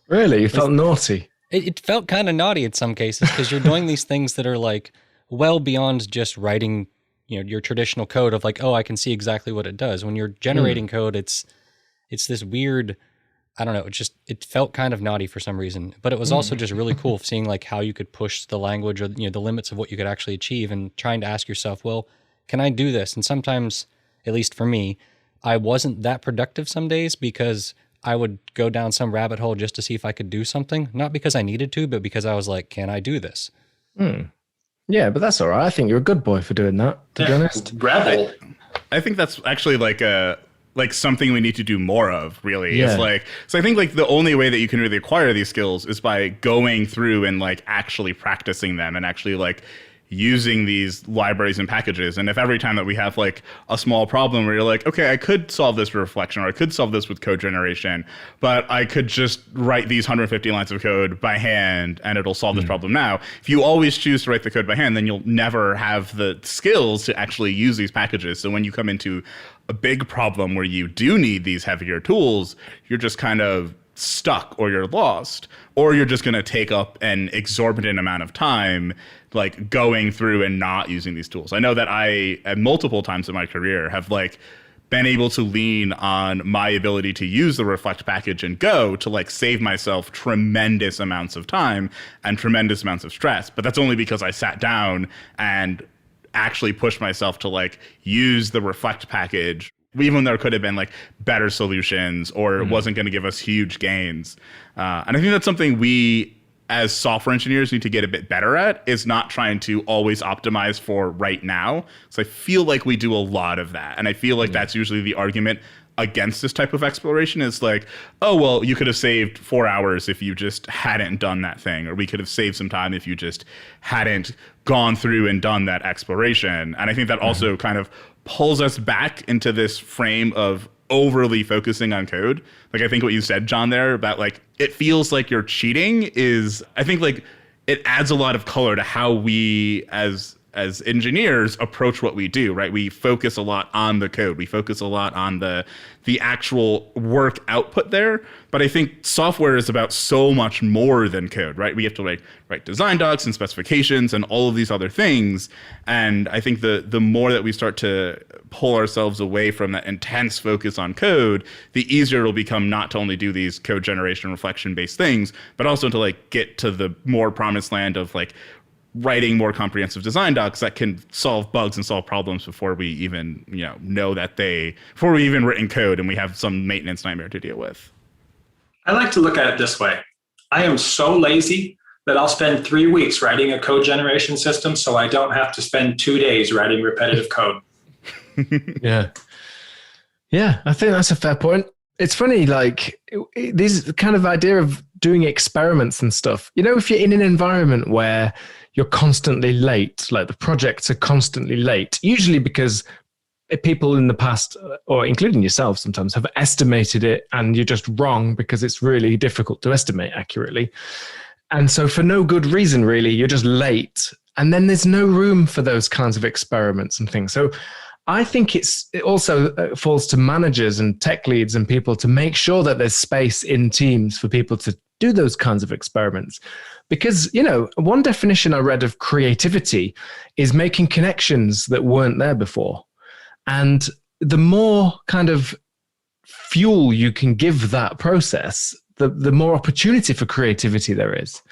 Really? You felt naughty? It felt kind of naughty in some cases, because you're doing these things that are like well beyond just writing, your traditional code of like, oh, I can see exactly what it does. When you're generating code, it's this weird, I don't know, it felt kind of naughty for some reason. But it was also just really cool seeing like how you could push the language or the limits of what you could actually achieve, and trying to ask yourself, well, can I do this? And sometimes, at least for me, I wasn't that productive some days because I would go down some rabbit hole just to see if I could do something, not because I needed to, but because I was like, can I do this? Yeah, but that's all right. I think you're a good boy for doing that, to be honest. Rebel. I think that's actually like something we need to do more of, really. Yeah. It's like, so I think like the only way that you can really acquire these skills is by going through and like actually practicing them and actually like using these libraries and packages. And if every time that we have like a small problem where you're like, okay, I could solve this with reflection, or I could solve this with code generation, but I could just write these 150 lines of code by hand and it'll solve this problem now. If you always choose to write the code by hand, then you'll never have the skills to actually use these packages. So when you come into a big problem where you do need these heavier tools, you're just kind of stuck, or you're lost, or you're just going to take up an exorbitant amount of time like going through and not using these tools. I know that I, at multiple times in my career, have like been able to lean on my ability to use the Reflect package in Go to like save myself tremendous amounts of time and tremendous amounts of stress. But that's only because I sat down and actually pushed myself to like use the Reflect package, even when there could have been like better solutions, or it wasn't going to give us huge gains. And I think that's something we as software engineers need to get a bit better at, is not trying to always optimize for right now. So I feel like we do a lot of that. And I feel like that's usually the argument against this type of exploration, is like, oh, well, you could have saved 4 hours if you just hadn't done that thing, or we could have saved some time if you just hadn't gone through and done that exploration. And I think that also kind of pulls us back into this frame of overly focusing on code. Like, I think what you said, John, there about like, it feels like you're cheating is, I think like it adds a lot of color to how we as engineers approach what we do, right? We focus a lot on the code. We focus a lot on the actual work output there. But I think software is about so much more than code, right? We have to like write design docs and specifications and all of these other things. And I think the more that we start to pull ourselves away from that intense focus on code, the easier it'll become not to only do these code generation reflection based things, but also to like get to the more promised land of like writing more comprehensive design docs that can solve bugs and solve problems before we even, know that before we even written code and we have some maintenance nightmare to deal with. I like to look at it this way. I am so lazy that I'll spend 3 weeks writing a code generation system so I don't have to spend 2 days writing repetitive code. Yeah, I think that's a fair point. It's funny, like this kind of idea of doing experiments and stuff. If you're in an environment where you're constantly late, like the projects are constantly late, usually because people in the past, or including yourself sometimes, have estimated it and you're just wrong because it's really difficult to estimate accurately. And so for no good reason, really, you're just late. And then there's no room for those kinds of experiments and things. So I think it also falls to managers and tech leads and people to make sure that there's space in teams for people to do those kinds of experiments. Because, one definition I read of creativity is making connections that weren't there before. And the more kind of fuel you can give that process, the more opportunity for creativity there is.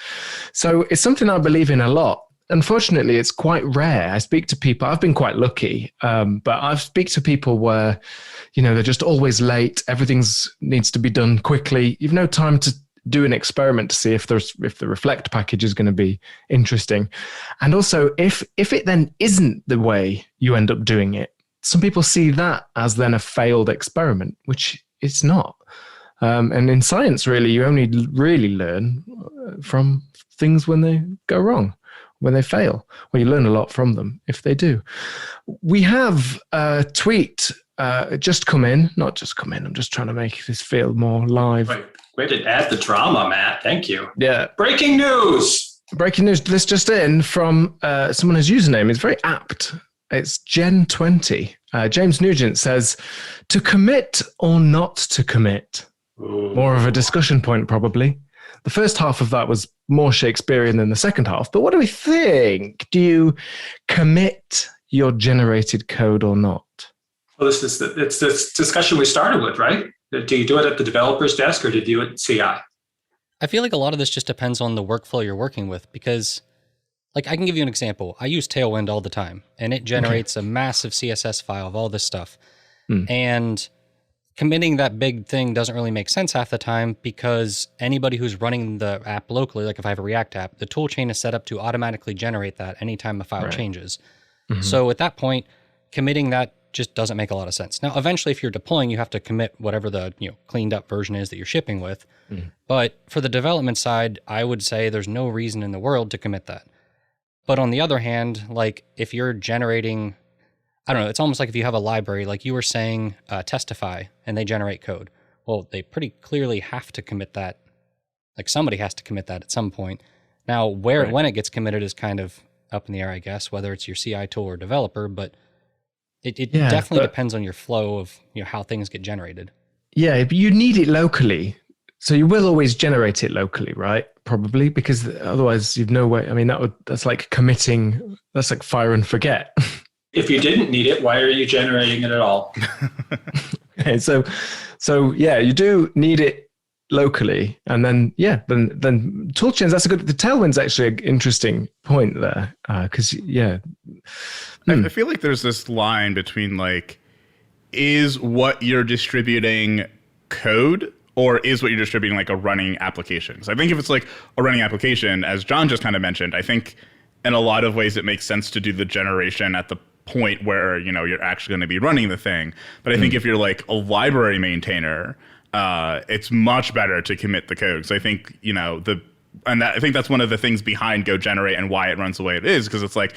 So it's something I believe in a lot. Unfortunately, it's quite rare. I speak to people, I've been quite lucky, but I speak to people where, they're just always late. Everything needs to be done quickly. You've no time to do an experiment to see if the Reflect package is going to be interesting. And also, if it then isn't the way you end up doing it, some people see that as then a failed experiment, which it's not. And in science, really, you only really learn from things when they go wrong, when they fail. Well, you learn a lot from them if they do. We have a tweet just come in, not just come in. I'm just trying to make this feel more live. Wait, way to add the drama, Matt. Thank you. Yeah. Breaking news. This just in from someone whose username is very apt. It's Gen20. James Nugent says, to commit or not to commit? Ooh. More of a discussion point, probably. The first half of that was more Shakespearean than the second half. But what do we think? Do you commit your generated code or not? Well, it's this discussion we started with, right? Do you do it at the developer's desk or do you do it at CI? I feel like a lot of this just depends on the workflow you're working with, because like I can give you an example. I use Tailwind all the time, and it generates a massive CSS file of all this stuff. And committing that big thing doesn't really make sense half the time, because anybody who's running the app locally, like if I have a React app, the toolchain is set up to automatically generate that anytime a file changes. So at that point, committing that just doesn't make a lot of sense. Now, eventually, if you're deploying, you have to commit whatever the cleaned up version is that you're shipping with. But for the development side, I would say there's no reason in the world to commit that. But on the other hand, like if you're generating, I don't know, it's almost like if you have a library, like you were saying, Testify, and they generate code. Well, they pretty clearly have to commit that. Like somebody has to commit that at some point. Now, when it gets committed is kind of up in the air, I guess, whether it's your CI tool or developer, but it definitely depends on your flow of how things get generated. Yeah, but you need it locally. So you will always generate it locally, right? Probably, because otherwise you've no way. I mean, that's like committing, that's like fire and forget. If you didn't need it, why are you generating it at all? Okay, so yeah, you do need it locally, and then toolchains. That's a good. The Tailwind's actually an interesting point there, because I feel like there's this line between like, is what you're distributing code, or is what you're distributing like a running application? So I think if it's like a running application, as John just kind of mentioned, I think in a lot of ways it makes sense to do the generation at the point where you're actually going to be running the thing. But I think if you're like a library maintainer, it's much better to commit the code. So I think I think that's one of the things behind Go Generate and why it runs the way it is, because it's like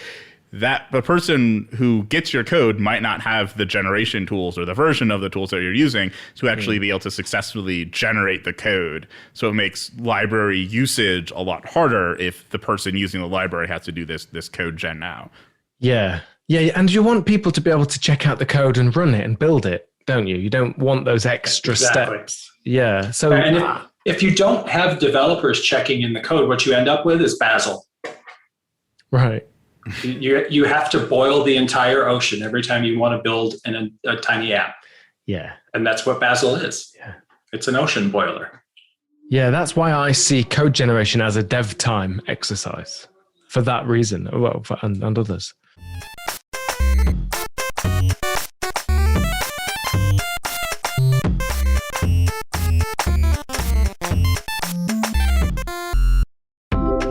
that the person who gets your code might not have the generation tools or the version of the tools that you're using to actually be able to successfully generate the code. So it makes library usage a lot harder if the person using the library has to do this code gen now. Yeah, and you want people to be able to check out the code and run it and build it, don't you? You don't want those extra steps. Yeah. So, and if you don't have developers checking in the code, what you end up with is Bazel. Right. You have to boil the entire ocean every time you want to build a tiny app. Yeah. And that's what Bazel is. Yeah. It's an ocean boiler. Yeah, that's why I see code generation as a dev time exercise for that reason, and others.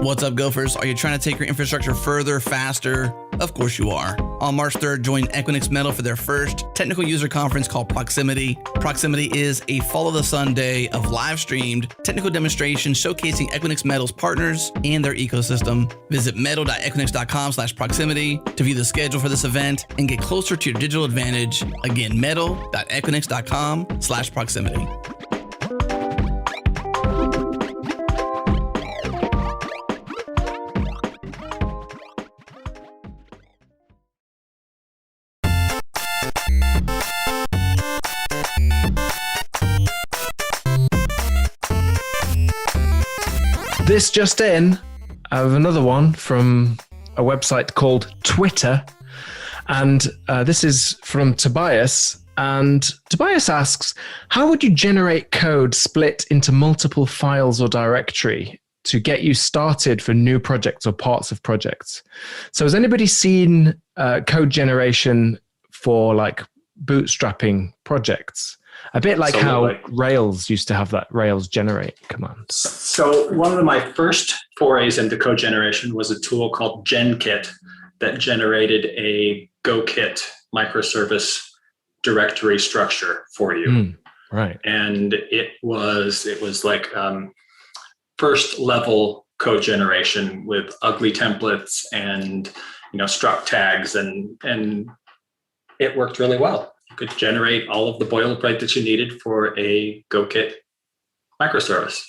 What's up, Gophers? Are you trying to take your infrastructure further, faster? Of course you are. On March 3rd, join Equinix Metal for their first technical user conference called Proximity. Proximity is a follow-the-sun day of live-streamed technical demonstrations showcasing Equinix Metal's partners and their ecosystem. Visit metal.equinix.com/proximity to view the schedule for this event and get closer to your digital advantage. Again, metal.equinix.com/proximity. This just in, I have another one from a website called Twitter. And this is from Tobias. And Tobias asks, how would you generate code split into multiple files or directory to get you started for new projects or parts of projects? So has anybody seen code generation for like bootstrapping projects? A bit like how Rails used to have that Rails generate command. So one of my first forays into code generation was a tool called GenKit that generated a GoKit microservice directory structure for you. Right. And it was like first level code generation with ugly templates and struct tags, and it worked really well. You could generate all of the boilerplate that you needed for a GoKit microservice.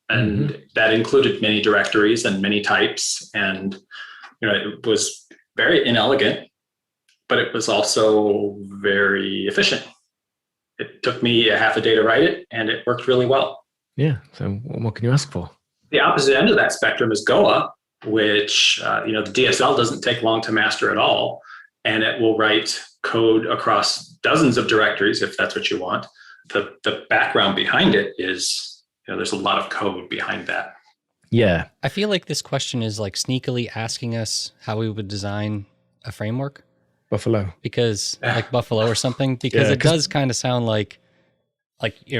And that included many directories and many types. And, it was very inelegant, but it was also very efficient. It took me a half a day to write it, and it worked really well. Yeah. So what can you ask for? The opposite end of that spectrum is Goa, which, the DSL doesn't take long to master at all. And it will write code across dozens of directories if that's what you want. The background behind it is, there's a lot of code behind that. Yeah. I feel like this question is like sneakily asking us how we would design a framework. Buffalo. Because like Buffalo or something, because it does kind of sound like,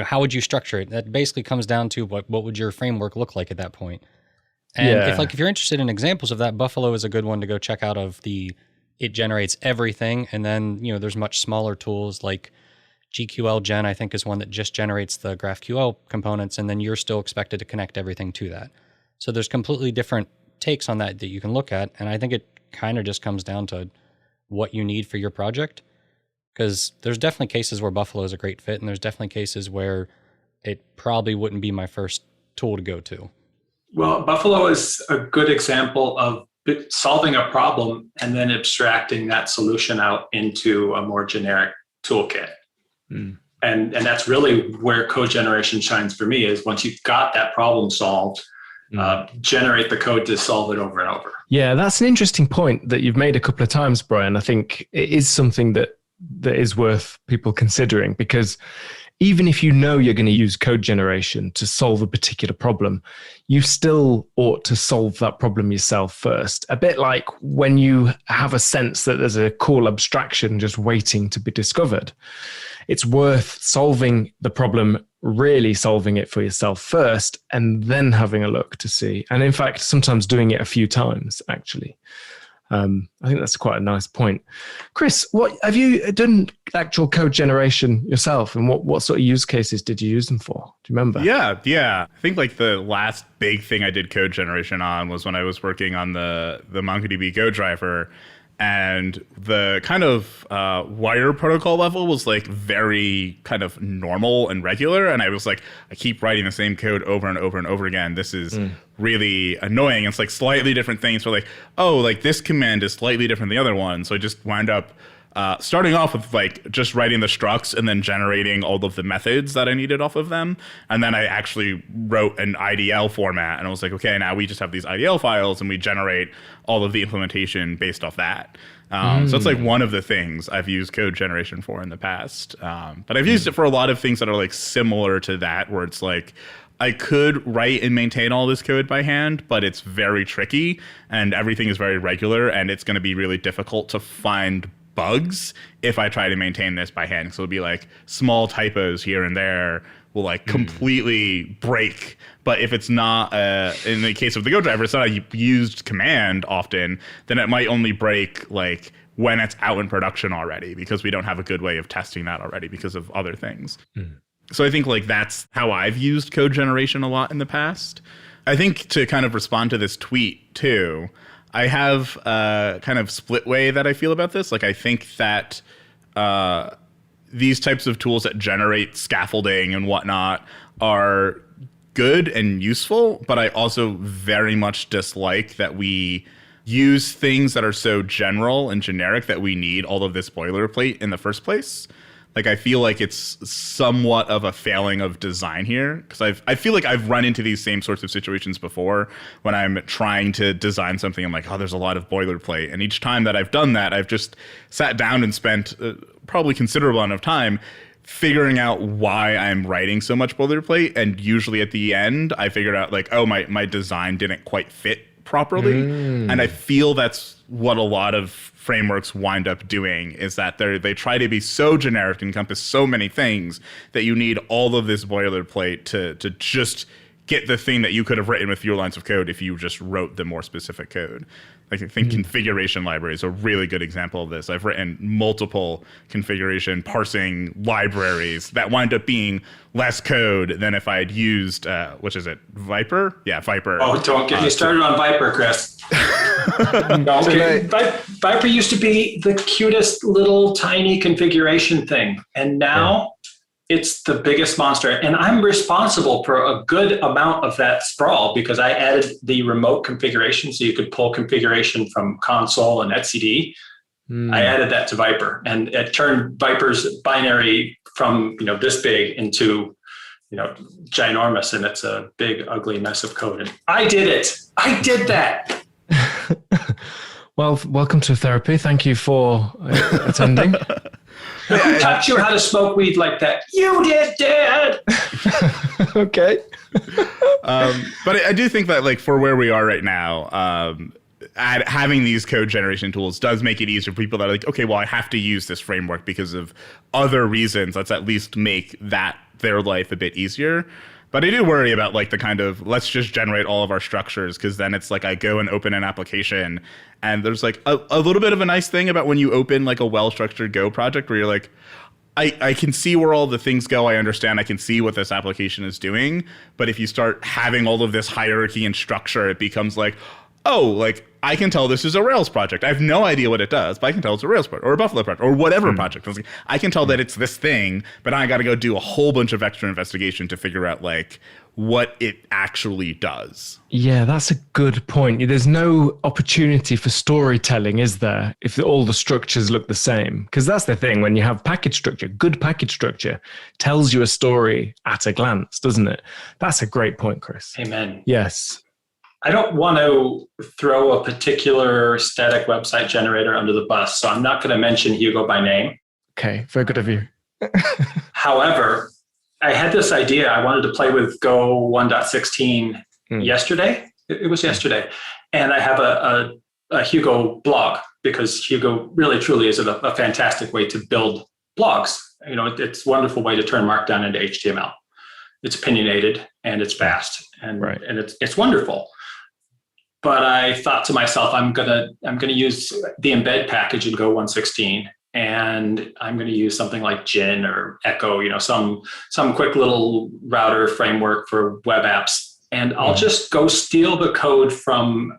how would you structure it? That basically comes down to what would your framework look like at that point? And if you're interested in examples of that, Buffalo is a good one to go check out it generates everything. And then, there's much smaller tools like GQL Gen, I think, is one that just generates the GraphQL components. And then you're still expected to connect everything to that. So there's completely different takes on that you can look at. And I think it kind of just comes down to what you need for your project. Because there's definitely cases where Buffalo is a great fit, and there's definitely cases where it probably wouldn't be my first tool to go to. Well, Buffalo is a good example of solving a problem and then abstracting that solution out into a more generic toolkit. And that's really where code generation shines for me, is once you've got that problem solved, generate the code to solve it over and over. Yeah, that's an interesting point that you've made a couple of times, Brian. I think it is something that is worth people considering, because even if you know you're going to use code generation to solve a particular problem, you still ought to solve that problem yourself first. A bit like when you have a sense that there's a cool abstraction just waiting to be discovered. It's worth solving the problem, really solving it for yourself first, and then having a look to see. And in fact, sometimes doing it a few times, actually. I think that's quite a nice point. Chris, what have you done actual code generation yourself, and what sort of use cases did you use them for? Do you remember? Yeah. I think like the last big thing I did code generation on was when I was working on the MongoDB Go driver. And the kind of wire protocol level was like very kind of normal and regular. And I was like, I keep writing the same code over and over and over again. This is really annoying. It's like slightly different things. So like, oh, like this command is slightly different than the other one. So I just wound up starting off with like just writing the structs and then generating all of the methods that I needed off of them. And then I actually wrote an IDL format, and I was like, okay, now we just have these IDL files and we generate all of the implementation based off that. So it's like one of the things I've used code generation for in the past. But I've used it for a lot of things that are like similar to that, where it's like, I could write and maintain all this code by hand, but it's very tricky and everything is very regular, and it's going to be really difficult to find bugs if I try to maintain this by hand. So it'll be like small typos here and there will like completely break. But if it's not, in the case of the Go driver, it's not a used command often, then it might only break like when it's out in production already, because we don't have a good way of testing that already because of other things. So I think like that's how I've used code generation a lot in the past. I think to kind of respond to this tweet too, I have a kind of split way that I feel about this. Like, I think that these types of tools that generate scaffolding and whatnot are good and useful, but I also very much dislike that we use things that are so general and generic that we need all of this boilerplate in the first place. Like, I feel like it's somewhat of a failing of design here, because I feel like I've run into these same sorts of situations before when I'm trying to design something. I'm like, oh, there's a lot of boilerplate. And each time that I've done that, I've just sat down and spent probably considerable amount of time figuring out why I'm writing so much boilerplate. And usually at the end, I figured out like, oh, my design didn't quite fit properly. And I feel that's what a lot of frameworks wind up doing, is that they try to be so generic and encompass so many things that you need all of this boilerplate to just get the thing that you could have written with fewer lines of code if you just wrote the more specific code. Like, I think configuration library is a really good example of this. I've written multiple configuration parsing libraries that wind up being less code than if I had used, which is it, Viper? Yeah, Viper. Oh, don't get me started on Viper, Chris. No, okay. Viper used to be the cutest little tiny configuration thing, and now it's the biggest monster. And I'm responsible for a good amount of that sprawl, because I added the remote configuration so you could pull configuration from console and etcd. I added that to Viper, and it turned Viper's binary from this big into ginormous, and it's a big ugly mess of code. And I did it. I did that. Well, welcome to therapy. Thank you for attending. Who taught you how to smoke weed like that? You did, Dad. Okay. But I do think that, like, for where we are right now, having these code generation tools does make it easier for people that are like, okay, well, I have to use this framework because of other reasons. Let's at least make their life a bit easier. But I do worry about like the kind of, let's just generate all of our structures, because then it's like I go and open an application, and there's like a little bit of a nice thing about when you open like a well-structured Go project where you're like, I can see where all the things go. I understand. I can see what this application is doing. But if you start having all of this hierarchy and structure, it becomes like, oh, like I can tell this is a Rails project. I have no idea what it does, but I can tell it's a Rails project or a Buffalo project or whatever project. I can tell that it's this thing, but I got to go do a whole bunch of extra investigation to figure out like what it actually does. Yeah, that's a good point. There's no opportunity for storytelling, is there, if all the structures look the same? Because that's the thing, when you have package structure, good package structure tells you a story at a glance, doesn't it? That's a great point, Chris. Amen. Yes. I don't want to throw a particular static website generator under the bus, so I'm not going to mention Hugo by name. Okay, very good of you. However, I had this idea. I wanted to play with Go 1.16 yesterday. It was yesterday. And I have a Hugo blog, because Hugo really truly is a fantastic way to build blogs. You know, it's a wonderful way to turn Markdown into HTML. It's opinionated and it's fast and it's wonderful. But I thought to myself, I'm gonna use the embed package in Go 1.16, and I'm gonna use something like Gin or Echo, you know, some quick little router framework for web apps, and I'll just go steal the code from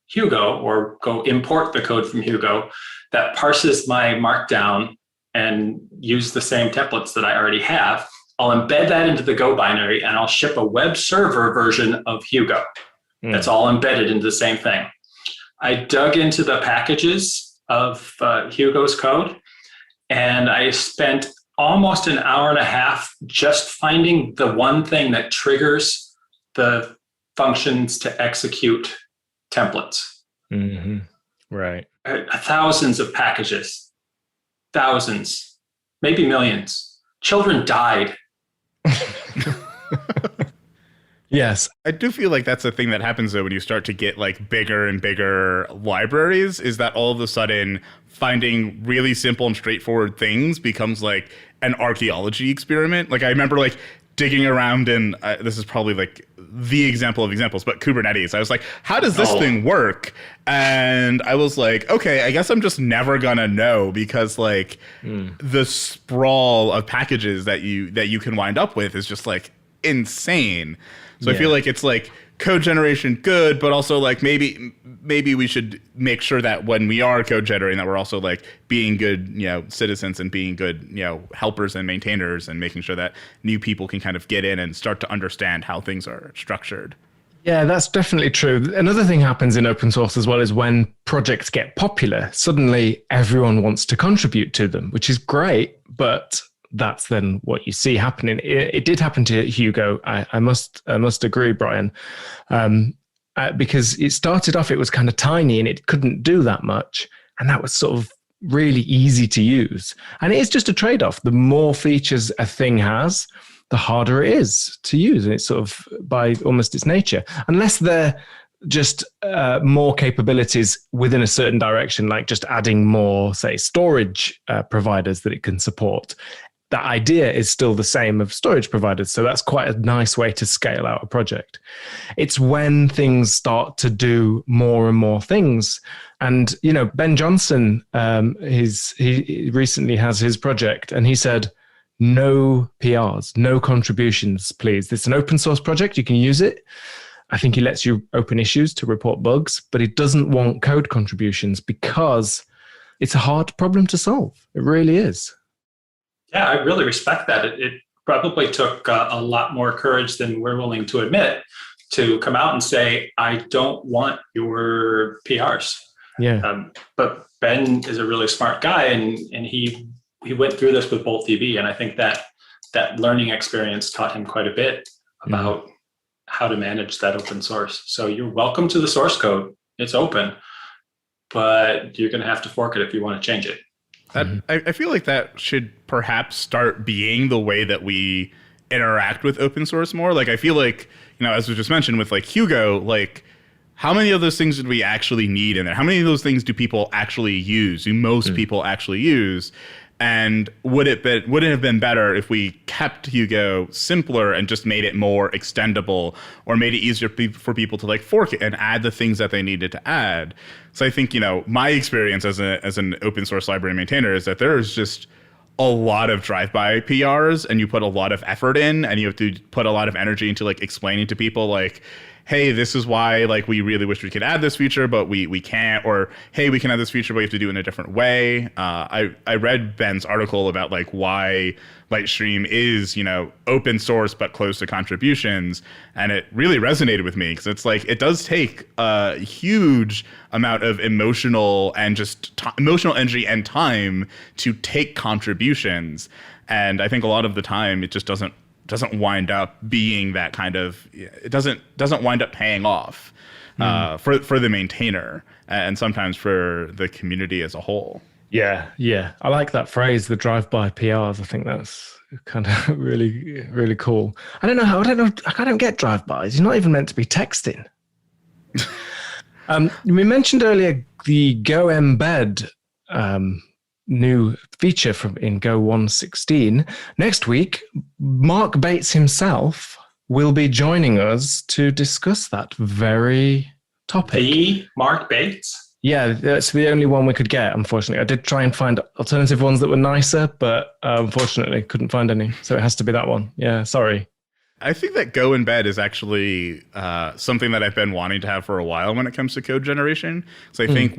Hugo, or go import the code from Hugo that parses my Markdown and use the same templates that I already have. I'll embed that into the Go binary, and I'll ship a web server version of Hugo. That's all embedded into the same thing. I dug into the packages of Hugo's code, and I spent almost an hour and a half just finding the one thing that triggers the functions to execute templates. Mm-hmm. Right. Thousands of packages, thousands, maybe millions. Children died. Yes. I do feel like that's the thing that happens though when you start to get like bigger and bigger libraries, is that all of a sudden finding really simple and straightforward things becomes like an archaeology experiment. Like I remember like digging around in, this is probably like the example of examples, but Kubernetes. I was like, how does this thing work? And I was like, okay, I guess I'm just never gonna know, because like the sprawl of packages that you can wind up with is just like insane. So I feel like it's like code generation good, but also like maybe we should make sure that when we are code generating, that we're also like being good, you know, citizens and being good, you know, helpers and maintainers, and making sure that new people can kind of get in and start to understand how things are structured. Yeah, that's definitely true. Another thing happens in open source as well is when projects get popular, suddenly everyone wants to contribute to them, which is great, but that's then what you see happening. It did happen to Hugo. I must agree, Brian, because it started off, it was kind of tiny and it couldn't do that much. And that was sort of really easy to use. And it is just a trade-off. The more features a thing has, the harder it is to use. And it's sort of by almost its nature, unless they're just more capabilities within a certain direction, like just adding more, say, storage providers that it can support. The idea is still the same of storage providers. So that's quite a nice way to scale out a project. It's when things start to do more and more things. And, you know, Ben Johnson, he recently has his project, and he said, no PRs, no contributions, please. It's an open source project. You can use it. I think he lets you open issues to report bugs, but he doesn't want code contributions because it's a hard problem to solve. It really is. Yeah, I really respect that. It probably took a lot more courage than we're willing to admit to come out and say, I don't want your PRs. Yeah. But Ben is a really smart guy, and he went through this with Bolt DB, and I think that learning experience taught him quite a bit about how to manage that open source. So you're welcome to the source code. It's open, but you're going to have to fork it if you want to change it. I feel like that should perhaps start being the way that we interact with open source more. Like, I feel like, you know, as we just mentioned with like Hugo, like how many of those things did we actually need in there? How many of those things do people actually use? Do most people actually use? And would it have been better if we kept Hugo simpler and just made it more extendable, or made it easier for people to like fork it and add the things that they needed to add? So I think, you know, my experience as an open source library maintainer is that there's just a lot of drive-by PRs, and you put a lot of effort in, and you have to put a lot of energy into like explaining to people like, hey, this is why like we really wish we could add this feature, but we can't, or hey, we can add this feature, but we have to do it in a different way. I read Ben's article about like why Lightstream is, open source but close to contributions, and it really resonated with me because it's like it does take a huge amount of emotional and just emotional energy and time to take contributions, and I think a lot of the time it just doesn't wind up being that kind of, it doesn't wind up paying off for the maintainer and sometimes for the community as a whole. Yeah. I like that phrase, the drive-by PRs. I think that's kind of really, really cool. I don't get drive-bys. You're not even meant to be texting. We mentioned earlier the Go Embed new feature in Go 1.16. Next week, Mark Bates himself will be joining us to discuss that very topic. The Mark Bates? Yeah, that's the only one we could get, unfortunately. I did try and find alternative ones that were nicer, but unfortunately couldn't find any. So it has to be that one. Yeah, sorry. I think that Go Embed is actually something that I've been wanting to have for a while when it comes to code generation. So I think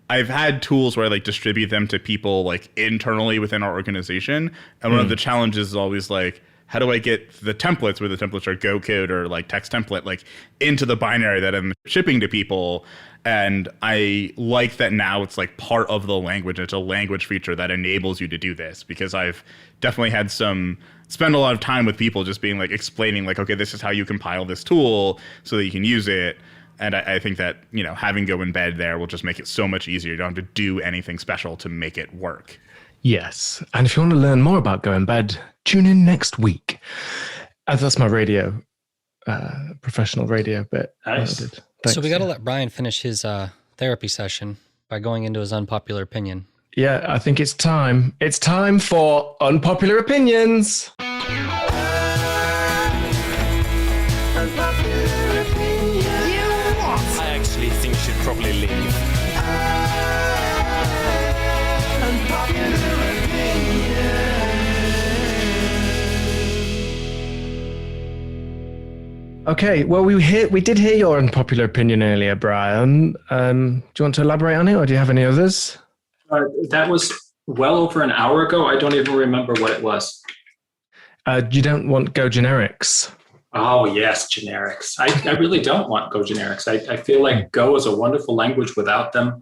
I've had tools where I like distribute them to people like internally within our organization. And one of the challenges is always like, how do I get the templates, where the templates are Go code or like text template, like into the binary that I'm shipping to people? And I like that now it's like part of the language. It's a language feature that enables you to do this, because I've definitely had spend a lot of time with people just being like explaining like, okay, this is how you compile this tool so that you can use it. And I think that, having Go Embed there will just make it so much easier. You don't have to do anything special to make it work. Yes. And if you want to learn more about Go Embed, tune in next week. That's my radio, professional radio bit. Nice. So we got to let Brian finish his therapy session by going into his unpopular opinion. Yeah, I think it's time. It's time for Unpopular Opinions. I actually think you should probably leave. Okay, well, we did hear your unpopular opinion earlier, Brian. Do you want to elaborate on it, or do you have any others? That was well over an hour ago. I don't even remember what it was. You don't want Go generics. Oh, yes, generics. I really don't want Go generics. I feel like Go is a wonderful language without them.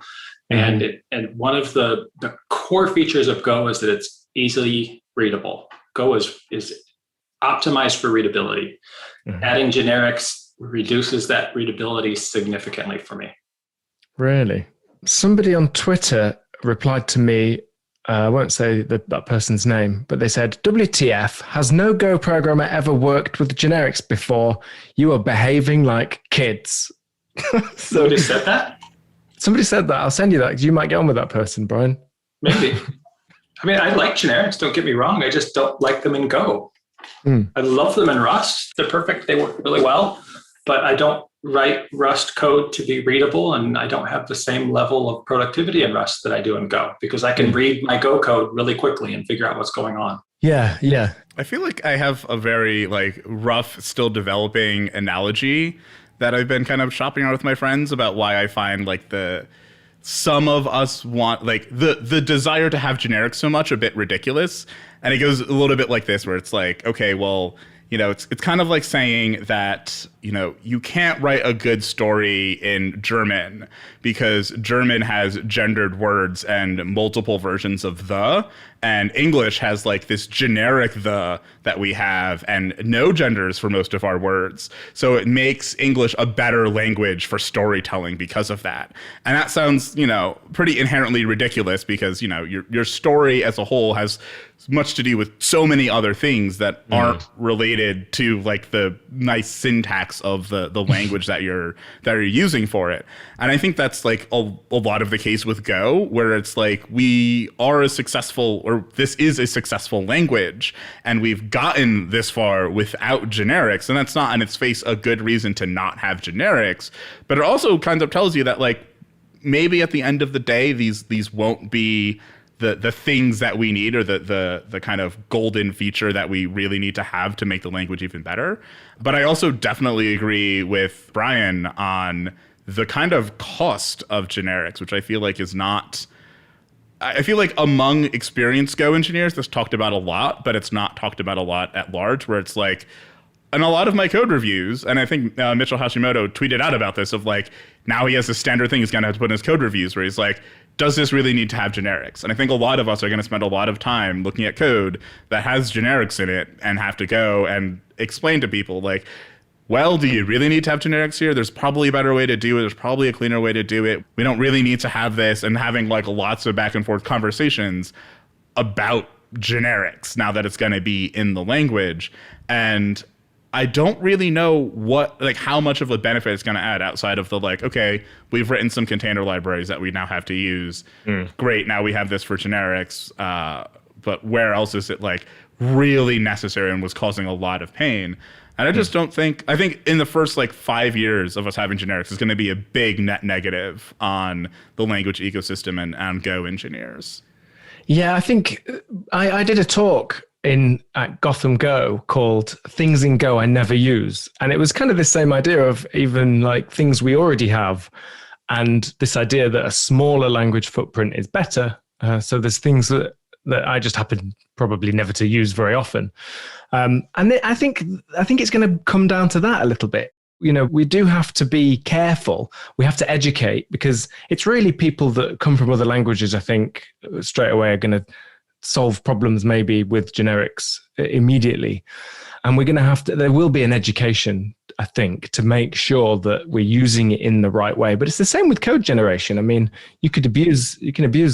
And one of the core features of Go is that it's easily readable. Go is optimized for readability. Adding generics reduces that readability significantly for me. Really? Somebody on Twitter replied to me, I won't say that person's name, but they said, WTF, has no Go programmer ever worked with generics before? You are behaving like kids. Somebody said that? Somebody said that. I'll send you that. You might get on with that person, Brian. Maybe. I mean, I like generics, don't get me wrong. I just don't like them in Go. I love them in Rust. They're perfect. They work really well, but I don't write Rust code to be readable, and I don't have the same level of productivity in Rust that I do in Go, because I can read my Go code really quickly and figure out what's going on. Yeah. I feel like I have a very like rough, still developing analogy that I've been kind of shopping around with my friends about why I find like some of us want like the desire to have generics so much a bit ridiculous. And it goes a little bit like this, where it's like, okay, well, it's kind of like saying that, you can't write a good story in German because German has gendered words and multiple versions of the, and English has like this generic the that we have and no genders for most of our words. So it makes English a better language for storytelling because of that. And that sounds, pretty inherently ridiculous because, your story as a whole has much to do with so many other things that aren't related to like the nice syntax of the language that you're using for it. And I think that's like a lot of the case with Go, where it's like we are this is a successful language, and we've gotten this far without generics. And that's not on its face a good reason to not have generics. But it also kind of tells you that like maybe at the end of the day, these won't be the things that we need, or the kind of golden feature that we really need to have to make the language even better. But I also definitely agree with Brian on the kind of cost of generics, which I feel like is not. I feel like among experienced Go engineers, this talked about a lot, but it's not talked about a lot at large, where it's like, in a lot of my code reviews, and I think Mitchell Hashimoto tweeted out about this, of like, now he has a standard thing he's going to have to put in his code reviews, where he's like, does this really need to have generics? And I think a lot of us are going to spend a lot of time looking at code that has generics in it and have to go and explain to people, like, well, do you really need to have generics here? There's probably a better way to do it. There's probably a cleaner way to do it. We don't really need to have this, and having like lots of back and forth conversations about generics now that it's going to be in the language. And I don't really know how much of a benefit it's going to add outside of the like, okay, we've written some container libraries that we now have to use. Great, now we have this for generics. But where else is it like really necessary and was causing a lot of pain? And I just don't think, I think in the first like 5 years of us having generics is going to be a big net negative on the language ecosystem and Go engineers. Yeah, I think I did a talk at Gotham Go called Things in Go I Never Use. And it was kind of the same idea of even like things we already have, and this idea that a smaller language footprint is better. So there's things that I just happen probably never to use very often. And I think it's going to come down to that a little bit. You know, we do have to be careful. We have to educate, because it's really people that come from other languages, I think, straight away are going to solve problems maybe with generics immediately. And we're going to have to, there will be an education, I think, to make sure that we're using it in the right way. But it's the same with code generation. I mean, you can abuse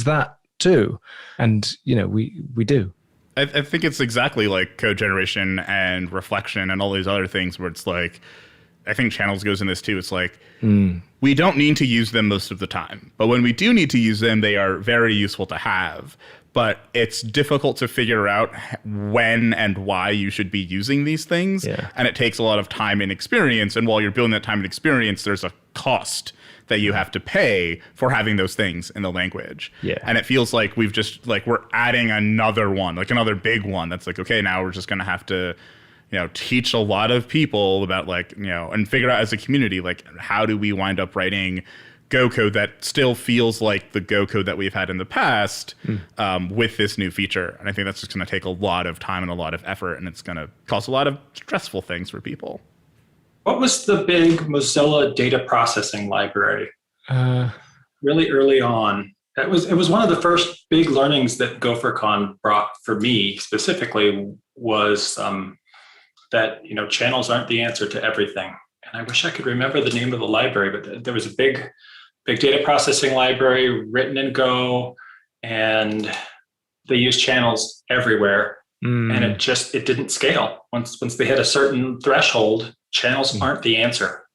that too. And, you know, we do. I think it's exactly like code generation and reflection and all these other things where it's like, I think channels goes in this too. It's like, we don't need to use them most of the time. But when we do need to use them, they are very useful to have. But it's difficult to figure out when and why you should be using these things. Yeah. And it takes a lot of time and experience. And while you're building that time and experience, there's a cost that you have to pay for having those things in the language. Yeah. And it feels like we've just like, we're adding another one, like another big one that's like, okay, now we're just going to have to, you know, teach a lot of people about like, you know, and figure out as a community, like, how do we wind up writing Go code that still feels like the Go code that we've had in the past with this new feature. And I think that's just going to take a lot of time and a lot of effort, and it's going to cause a lot of stressful things for people. What was the big Mozilla data processing library? Really early on. It was one of the first big learnings that GopherCon brought for me specifically, was that, you know, channels aren't the answer to everything. And I wish I could remember the name of the library, but there was a big data processing library written in Go, and they use channels everywhere. And it didn't scale. Once they hit a certain threshold, channels aren't the answer.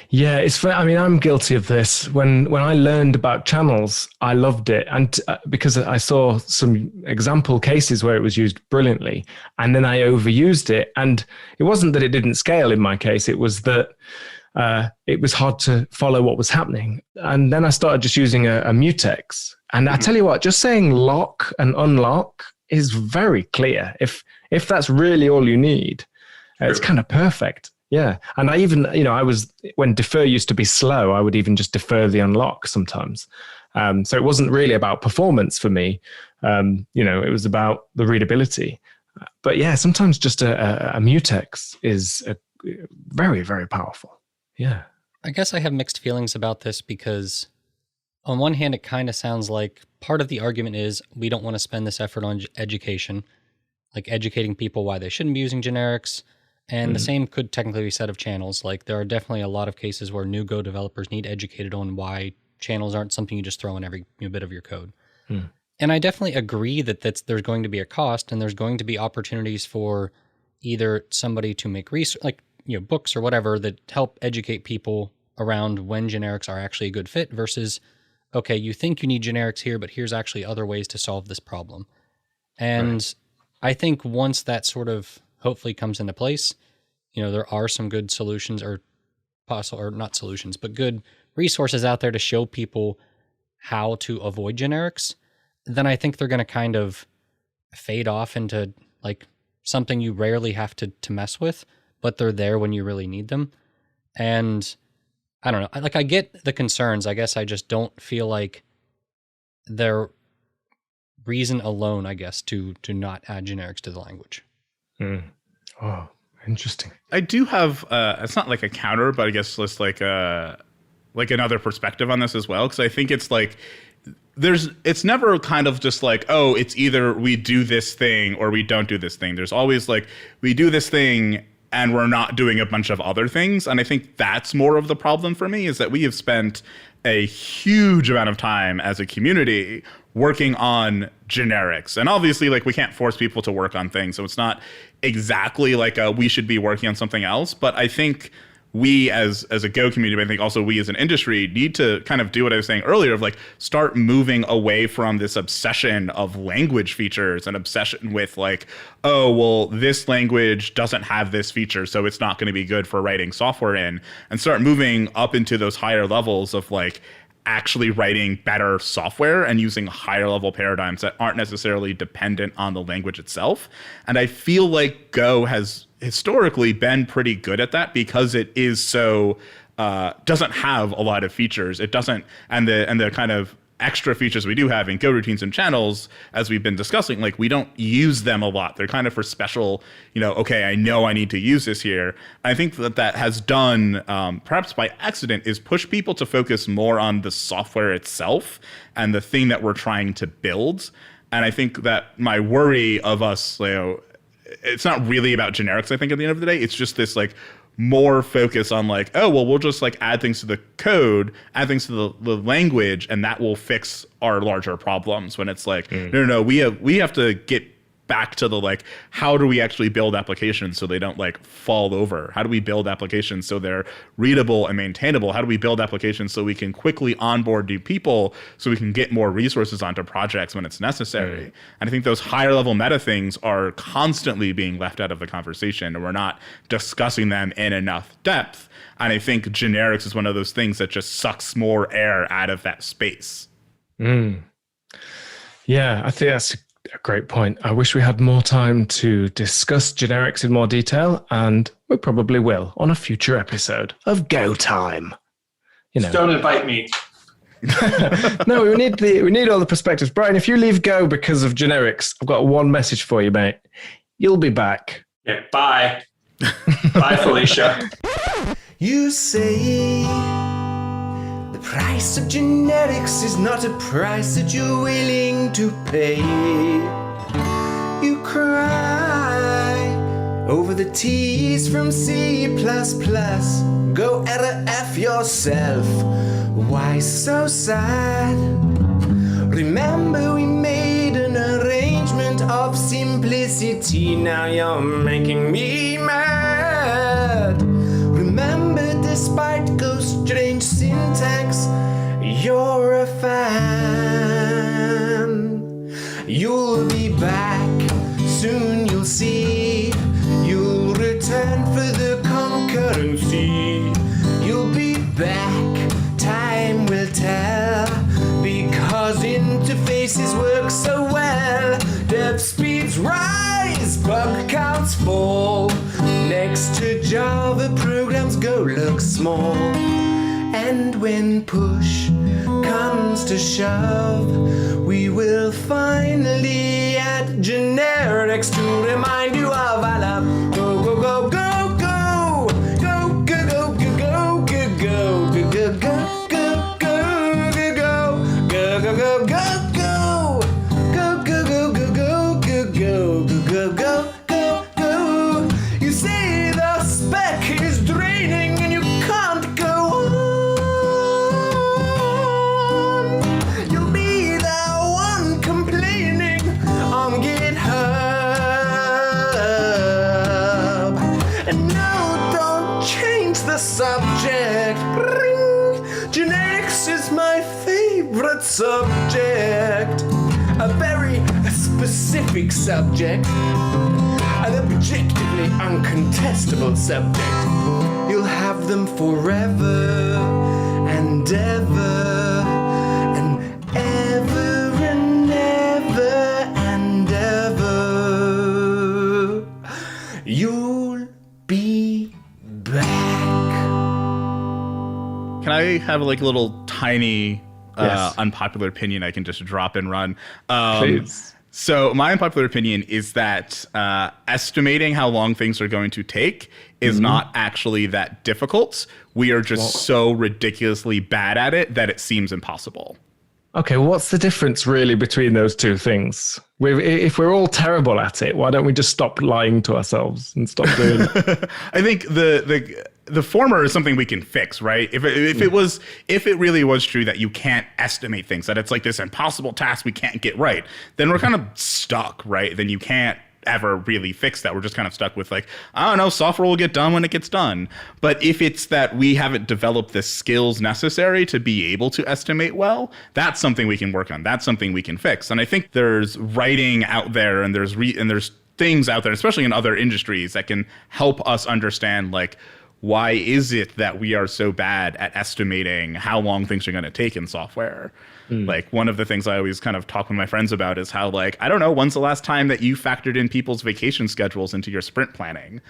Yeah, I mean, I'm guilty of this. When I learned about channels, I loved it. And because I saw some example cases where it was used brilliantly, and then I overused it. And it wasn't that it didn't scale in my case. It was that it was hard to follow what was happening. And then I started just using a mutex. And I tell you what, just saying lock and unlock is very clear. If that's really all you need, it's kind of perfect. Yeah. And I even, you know, when defer used to be slow, I would even just defer the unlock sometimes. So it wasn't really about performance for me. You know, it was about the readability. But yeah, sometimes just a mutex is very, very powerful. Yeah. I guess I have mixed feelings about this, because on one hand, it kind of sounds like part of the argument is we don't want to spend this effort on education, like educating people why they shouldn't be using generics. And the same could technically be said of channels. Like, there are definitely a lot of cases where new Go developers need educated on why channels aren't something you just throw in every new bit of your code. And I definitely agree that there's going to be a cost, and there's going to be opportunities for either somebody to make research, like, you know, books or whatever that help educate people around when generics are actually a good fit versus, okay, you think you need generics here, but here's actually other ways to solve this problem. And I think once that sort of hopefully comes into place, you know, there are some good solutions or not solutions, but good resources out there to show people how to avoid generics. then I think they're going to kind of fade off into like something you rarely have to mess with, but they're there when you really need them. And I don't know, like I get the concerns. I guess I just don't feel like they're reason alone, I guess, to not add generics to the language. Oh, interesting. I do have, it's not like a counter, but I guess just like another perspective on this as well. Cause I think it's like, it's never kind of just like, oh, it's either we do this thing or we don't do this thing. There's always like, we do this thing and we're not doing a bunch of other things. And I think that's more of the problem for me, is that we have spent a huge amount of time as a community working on generics. And obviously, like, we can't force people to work on things. So it's not exactly like we should be working on something else. But I think we as a Go community, but I think also we as an industry need to kind of do what I was saying earlier of like start moving away from this obsession of language features and obsession with like, oh, well, this language doesn't have this feature, so it's not going to be good for writing software in, and start moving up into those higher levels of like actually writing better software and using higher level paradigms that aren't necessarily dependent on the language itself. And I feel like Go has historically been pretty good at that because it is so doesn't have a lot of features. It doesn't, and the kind of extra features we do have in Go routines and channels, as we've been discussing, like we don't use them a lot. They're kind of for special, okay, I know I need to use this here. I think that has done, perhaps by accident, is push people to focus more on the software itself and the thing that we're trying to build. And I think that my worry of us, it's not really about generics, I think, at the end of the day. It's just this like more focus on like, oh, well, we'll just like add things to the code, add things to the language, and that will fix our larger problems. When it's like, no, we have to get back to the like, how do we actually build applications so they don't like fall over? How do we build applications so they're readable and maintainable? How do we build applications so we can quickly onboard new people so we can get more resources onto projects when it's necessary? And I think those higher level meta things are constantly being left out of the conversation, and we're not discussing them in enough depth. And I think generics is one of those things that just sucks more air out of that space. Yeah, I think that's a great point. I wish we had more time to discuss generics in more detail, and we probably will on a future episode of Go Time. Don't invite me. No, we need all the perspectives. Brian, if you leave Go because of generics, I've got one message for you, mate. You'll be back. Yeah, bye. Bye, Felicia. You say the price of generics is not a price that you're willing to pay. You cry over the T's from C++. Go F yourself. Why so sad? Remember we made an arrangement of simplicity. Now you're making me mad. Remember, despite Go's strange syntax, you're a fan. You'll be back, soon you'll see. You'll return for the concurrency. You'll be back, time will tell, because interfaces work so well. Dev speeds rise, bug counts fall. Next to Java, programs Go look small. And when push comes to shove, we will finally add generics to remind you of our love. Go, go, go, go, go. Go, go, go, go, go, go, go, go, go, go, go, go, go, go, go, go, go. Subject, a very specific subject, an objectively uncontestable subject. You'll have them forever and ever and ever and ever. have like a little tiny Yes. unpopular opinion I can just drop and run? Please. So my unpopular opinion is that estimating how long things are going to take is not actually that difficult. We are just so ridiculously bad at it that it seems impossible. Okay, what's the difference really between those two things? If we're all terrible at it, why don't we just stop lying to ourselves and stop doing it? I think the former is something we can fix, right? If it really was true that you can't estimate things, that it's like this impossible task we can't get right, then we're kind of stuck, right? Then you can't ever really fix that. We're just kind of stuck with like, I don't know, software will get done when it gets done. But if it's that we haven't developed the skills necessary to be able to estimate well, that's something we can work on. That's something we can fix. And I think there's writing out there and there's things out there, especially in other industries, that can help us understand like, why is it that we are so bad at estimating how long things are going to take in software? Like one of the things I always kind of talk with my friends about is how like, I don't know, when's the last time that you factored in people's vacation schedules into your sprint planning?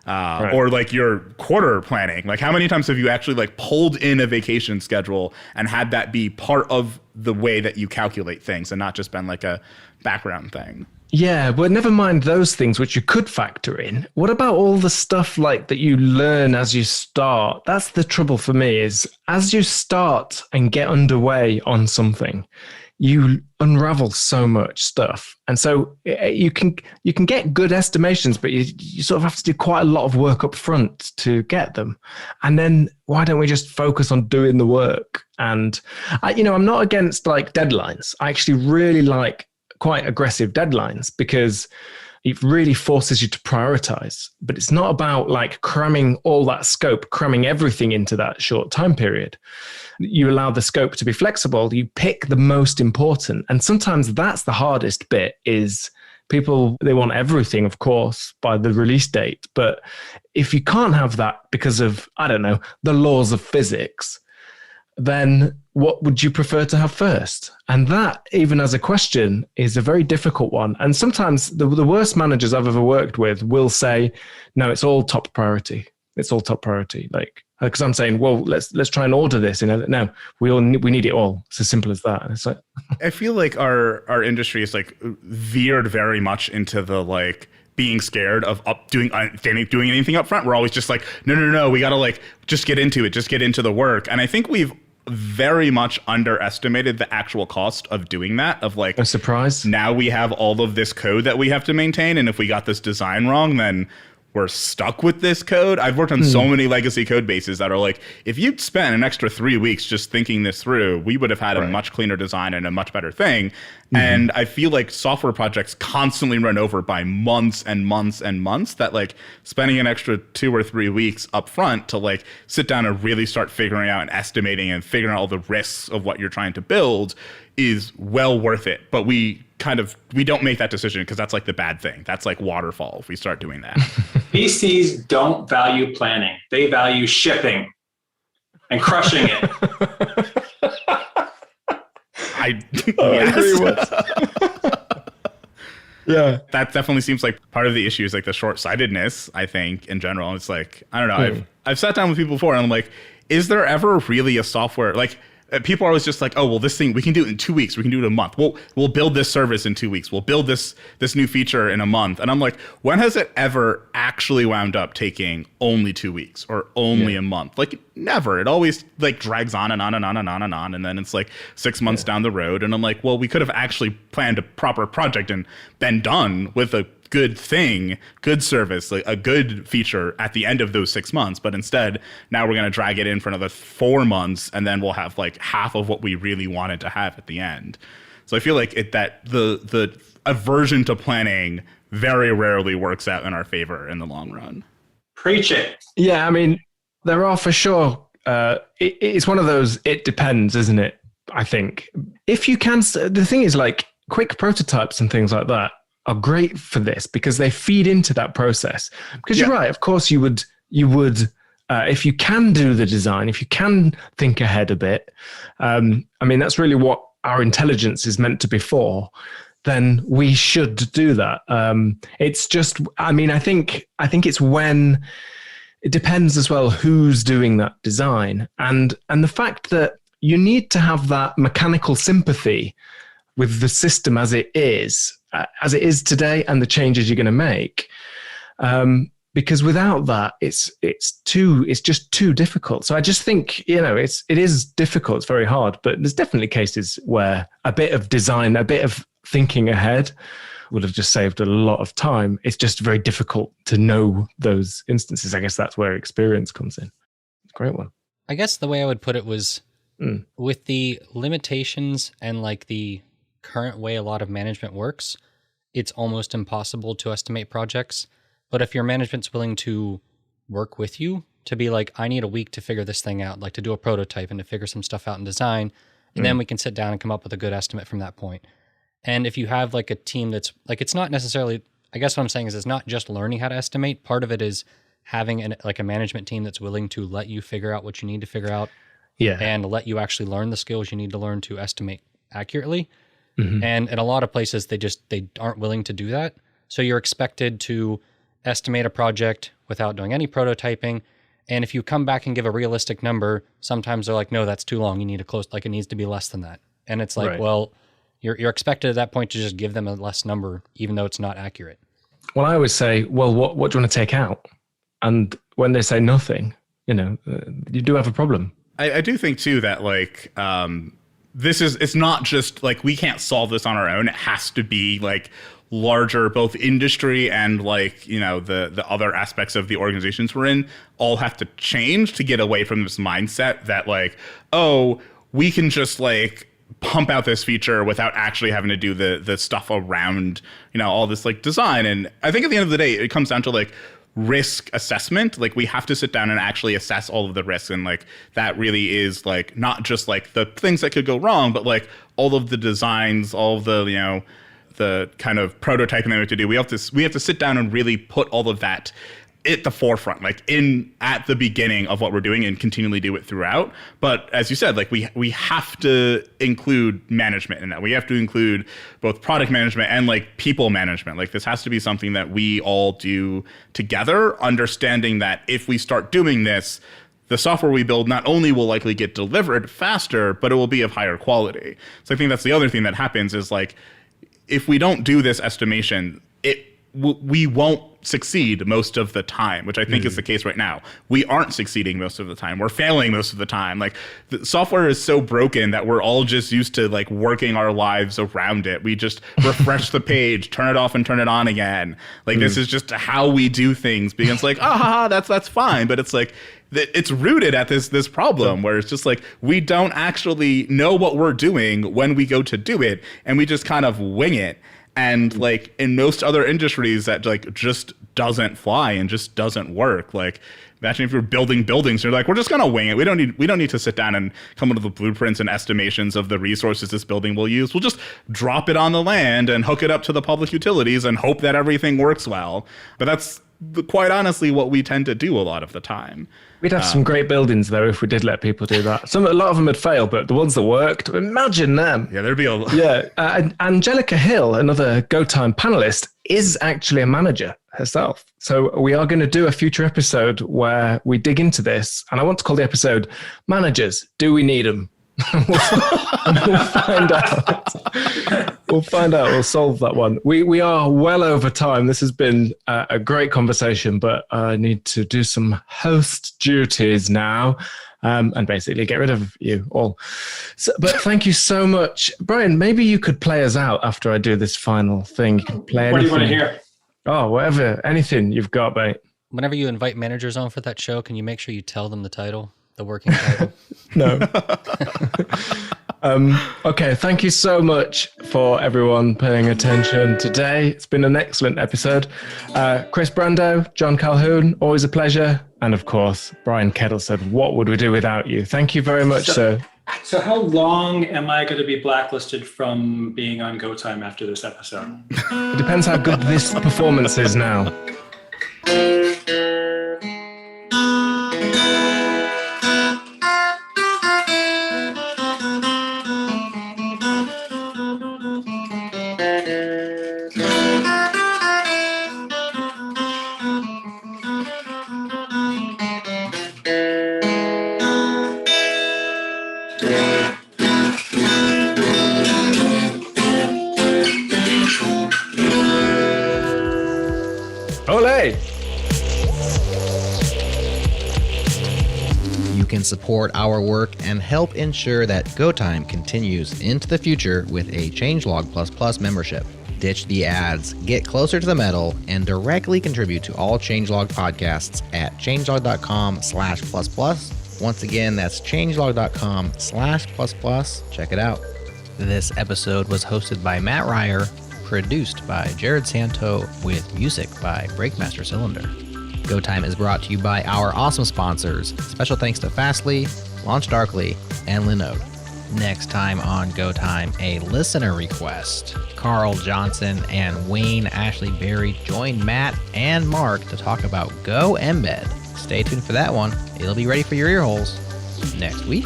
Or like your quarter planning? Like how many times have you actually like pulled in a vacation schedule and had that be part of the way that you calculate things and not just been like a background thing? Yeah, but never mind those things which you could factor in. What about all the stuff like that you learn as you start? That's the trouble for me is as you start and get underway on something, you unravel so much stuff. And so you can get good estimations, but you sort of have to do quite a lot of work up front to get them. And then why don't we just focus on doing the work? And I'm not against like deadlines. I actually really like quite aggressive deadlines because it really forces you to prioritize. But it's not about like cramming all that scope, cramming everything into that short time period. You allow the scope to be flexible. You pick the most important. And sometimes that's the hardest bit is people, they want everything, of course, by the release date. But if you can't have that because of, I don't know, the laws of physics, then what would you prefer to have first? And that, even as a question, is a very difficult one. And sometimes the worst managers I've ever worked with will say, no, it's all top priority. It's all top priority. Like, because I'm saying, well, let's try and order this. No, we need it all. It's as simple as that. And it's like, I feel like our industry is like veered very much into the like being scared of doing anything up front. We're always just like, no, we got to like just get into it, just get into the work. And I think we've very much underestimated the actual cost of doing that, of like a surprise. Now we have all of this code that we have to maintain. And if we got this design wrong, then we're stuck with this code. I've worked on so many legacy code bases that are like, if you'd spent an extra 3 weeks just thinking this through, we would have had a much cleaner design and a much better thing. And I feel like software projects constantly run over by months and months and months, that like spending an extra 2 or 3 weeks up front to like sit down and really start figuring out and estimating and figuring out all the risks of what you're trying to build is well worth it. But we don't make that decision because that's like the bad thing. That's like waterfall if we start doing that. VCs don't value planning. They value shipping and crushing it. I agree with. Yeah. That definitely seems like part of the issue is like the short-sightedness, I think, in general. It's like, I don't know. I've sat down with people before and I'm like, is there ever really a software like people are always just like, oh, well, this thing, we can do it in 2 weeks. We can do it in a month. We'll build this service in 2 weeks. We'll build this new feature in a month. And I'm like, when has it ever actually wound up taking only 2 weeks or only a month? Like never. It always like drags on and on and on and on and on. And then it's like 6 months down the road. And I'm like, well, we could have actually planned a proper project and been done with a good thing, good service, like a good feature at the end of those 6 months. But instead, now we're going to drag it in for another 4 months, and then we'll have like half of what we really wanted to have at the end. So I feel like that the aversion to planning very rarely works out in our favor in the long run. Preach it. Yeah, I mean, there are for sure. It's one of those, it depends, isn't it? I think. If you can, the thing is like quick prototypes and things like that are great for this because they feed into that process. Because you're right, of course you would if you can do the design, if you can think ahead a bit, I mean, that's really what our intelligence is meant to be for, then we should do that. It's just, I mean, I think it's when it depends as well who's doing that design, and the fact that you need to have that mechanical sympathy with the system as it is today, and the changes you're going to make. Because without that, it's just too difficult. So I just think, it is difficult. It's very hard, but there's definitely cases where a bit of design, a bit of thinking ahead would have just saved a lot of time. It's just very difficult to know those instances. I guess that's where experience comes in. It's a great one. I guess the way I would put it was with the limitations and like the current way a lot of management works, it's almost impossible to estimate projects. But if your management's willing to work with you to be like, I need a week to figure this thing out, like to do a prototype and to figure some stuff out in design, and then we can sit down and come up with a good estimate from that point. And if you have like a team that's like, it's not necessarily, I guess what I'm saying is it's not just learning how to estimate. Part of it is having a management team that's willing to let you figure out what you need to figure out, and let you actually learn the skills you need to learn to estimate accurately. And in a lot of places, they aren't willing to do that. So you're expected to estimate a project without doing any prototyping. And if you come back and give a realistic number, sometimes they're like, no, that's too long. You need to close, like it needs to be less than that. And it's like, well, you're expected at that point to just give them a less number, even though it's not accurate. Well, I always say, well, what do you want to take out? And when they say nothing, you do have a problem. I do think too that like, it's not just like, we can't solve this on our own. It has to be like larger, both industry and like, the other aspects of the organizations we're in all have to change to get away from this mindset that like, oh, we can just like pump out this feature without actually having to do the stuff around, all this like design. And I think at the end of the day, it comes down to like risk assessment. Like we have to sit down and actually assess all of the risks. And like, that really is like, not just like the things that could go wrong, but like all of the designs, all of the, the kind of prototyping that we have to do. We have to sit down and really put all of that at the forefront, like at the beginning of what we're doing, and continually do it throughout. But as you said, like we have to include management in that. We have to include both product management and like people management. Like this has to be something that we all do together, understanding that if we start doing this, the software we build not only will likely get delivered faster, but it will be of higher quality. So I think that's the other thing that happens is like, if we don't do this estimation, we won't succeed most of the time, which I think is the case right now. We aren't succeeding most of the time. We're failing most of the time. Like the software is so broken that we're all just used to like working our lives around it. We just refresh the page, turn it off and turn it on again. Like this is just how we do things, because it's like, that's fine. But it's like, it's rooted at this problem where it's just like, we don't actually know what we're doing when we go to do it, and we just kind of wing it. And like in most other industries, that like just doesn't fly and just doesn't work. Like imagine if you're building buildings, you're like, we're just gonna wing it. We don't need to sit down and come up with the blueprints and estimations of the resources this building will use. We'll just drop it on the land and hook it up to the public utilities and hope that everything works well. But that's quite honestly what we tend to do a lot of the time. We'd have some great buildings though if we did let people do that. A lot of them had failed, but the ones that worked, imagine them. Yeah, there'd be a lot. Yeah, Angelica Hill, another GoTime panelist, is actually a manager herself. So we are going to do a future episode where we dig into this, and I want to call the episode "Managers, Do We Need Them?" We'll find out. We'll find out. We'll solve that one. We are well over time. This has been a great conversation, but I need to do some host duties now, and basically get rid of you all. But thank you so much, Brian. Maybe you could play us out after I do this final thing. You can play. What anything. do you want to hear? Oh, whatever, anything you've got, mate. Whenever you invite managers on for that show, can you make sure you tell them the title? The working title. No. Okay, thank you so much for everyone paying attention today. It's been an excellent episode. Chris Brando, John Calhoun, always a pleasure. And of course, Brian Kettle said, what would we do without you? Thank you very much, sir. So how long am I going to be blacklisted from being on GoTime after this episode? It depends how good this performance is now. can support our work and help ensure that Go Time continues into the future with a Changelog Plus membership. Ditch the ads, get closer to the metal, and directly contribute to all Changelog podcasts at changelog.com/++. Once again, that's changelog.com/++. Check it out. This episode was hosted by Matt Ryer, produced by Jared Santo, with music by Breakmaster Cylinder. Go Time is brought to you by our awesome sponsors. Special thanks to Fastly, Launch Darkly, and Linode. Next time on Go Time, a listener request. Carl Johnson and Wayne Ashley Berry join Matt and Mark to talk about Go Embed. Stay tuned for that one. It'll be ready for your ear holes next week.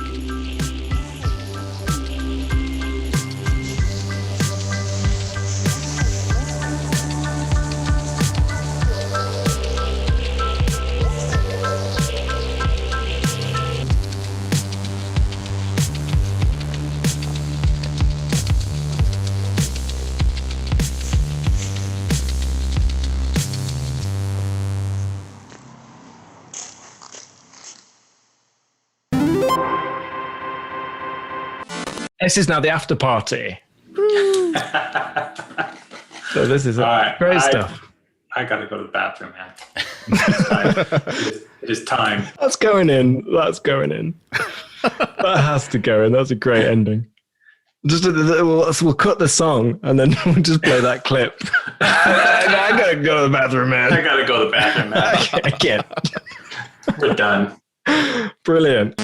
This is now the after party. So this is great stuff. I gotta go to the bathroom, man. It is time. That's going in. That's going in. That has to go in. That's a great ending. We'll cut the song and then we'll just play that clip. I gotta go to the bathroom, man. I gotta go to the bathroom, man. I can't. We're done. Brilliant.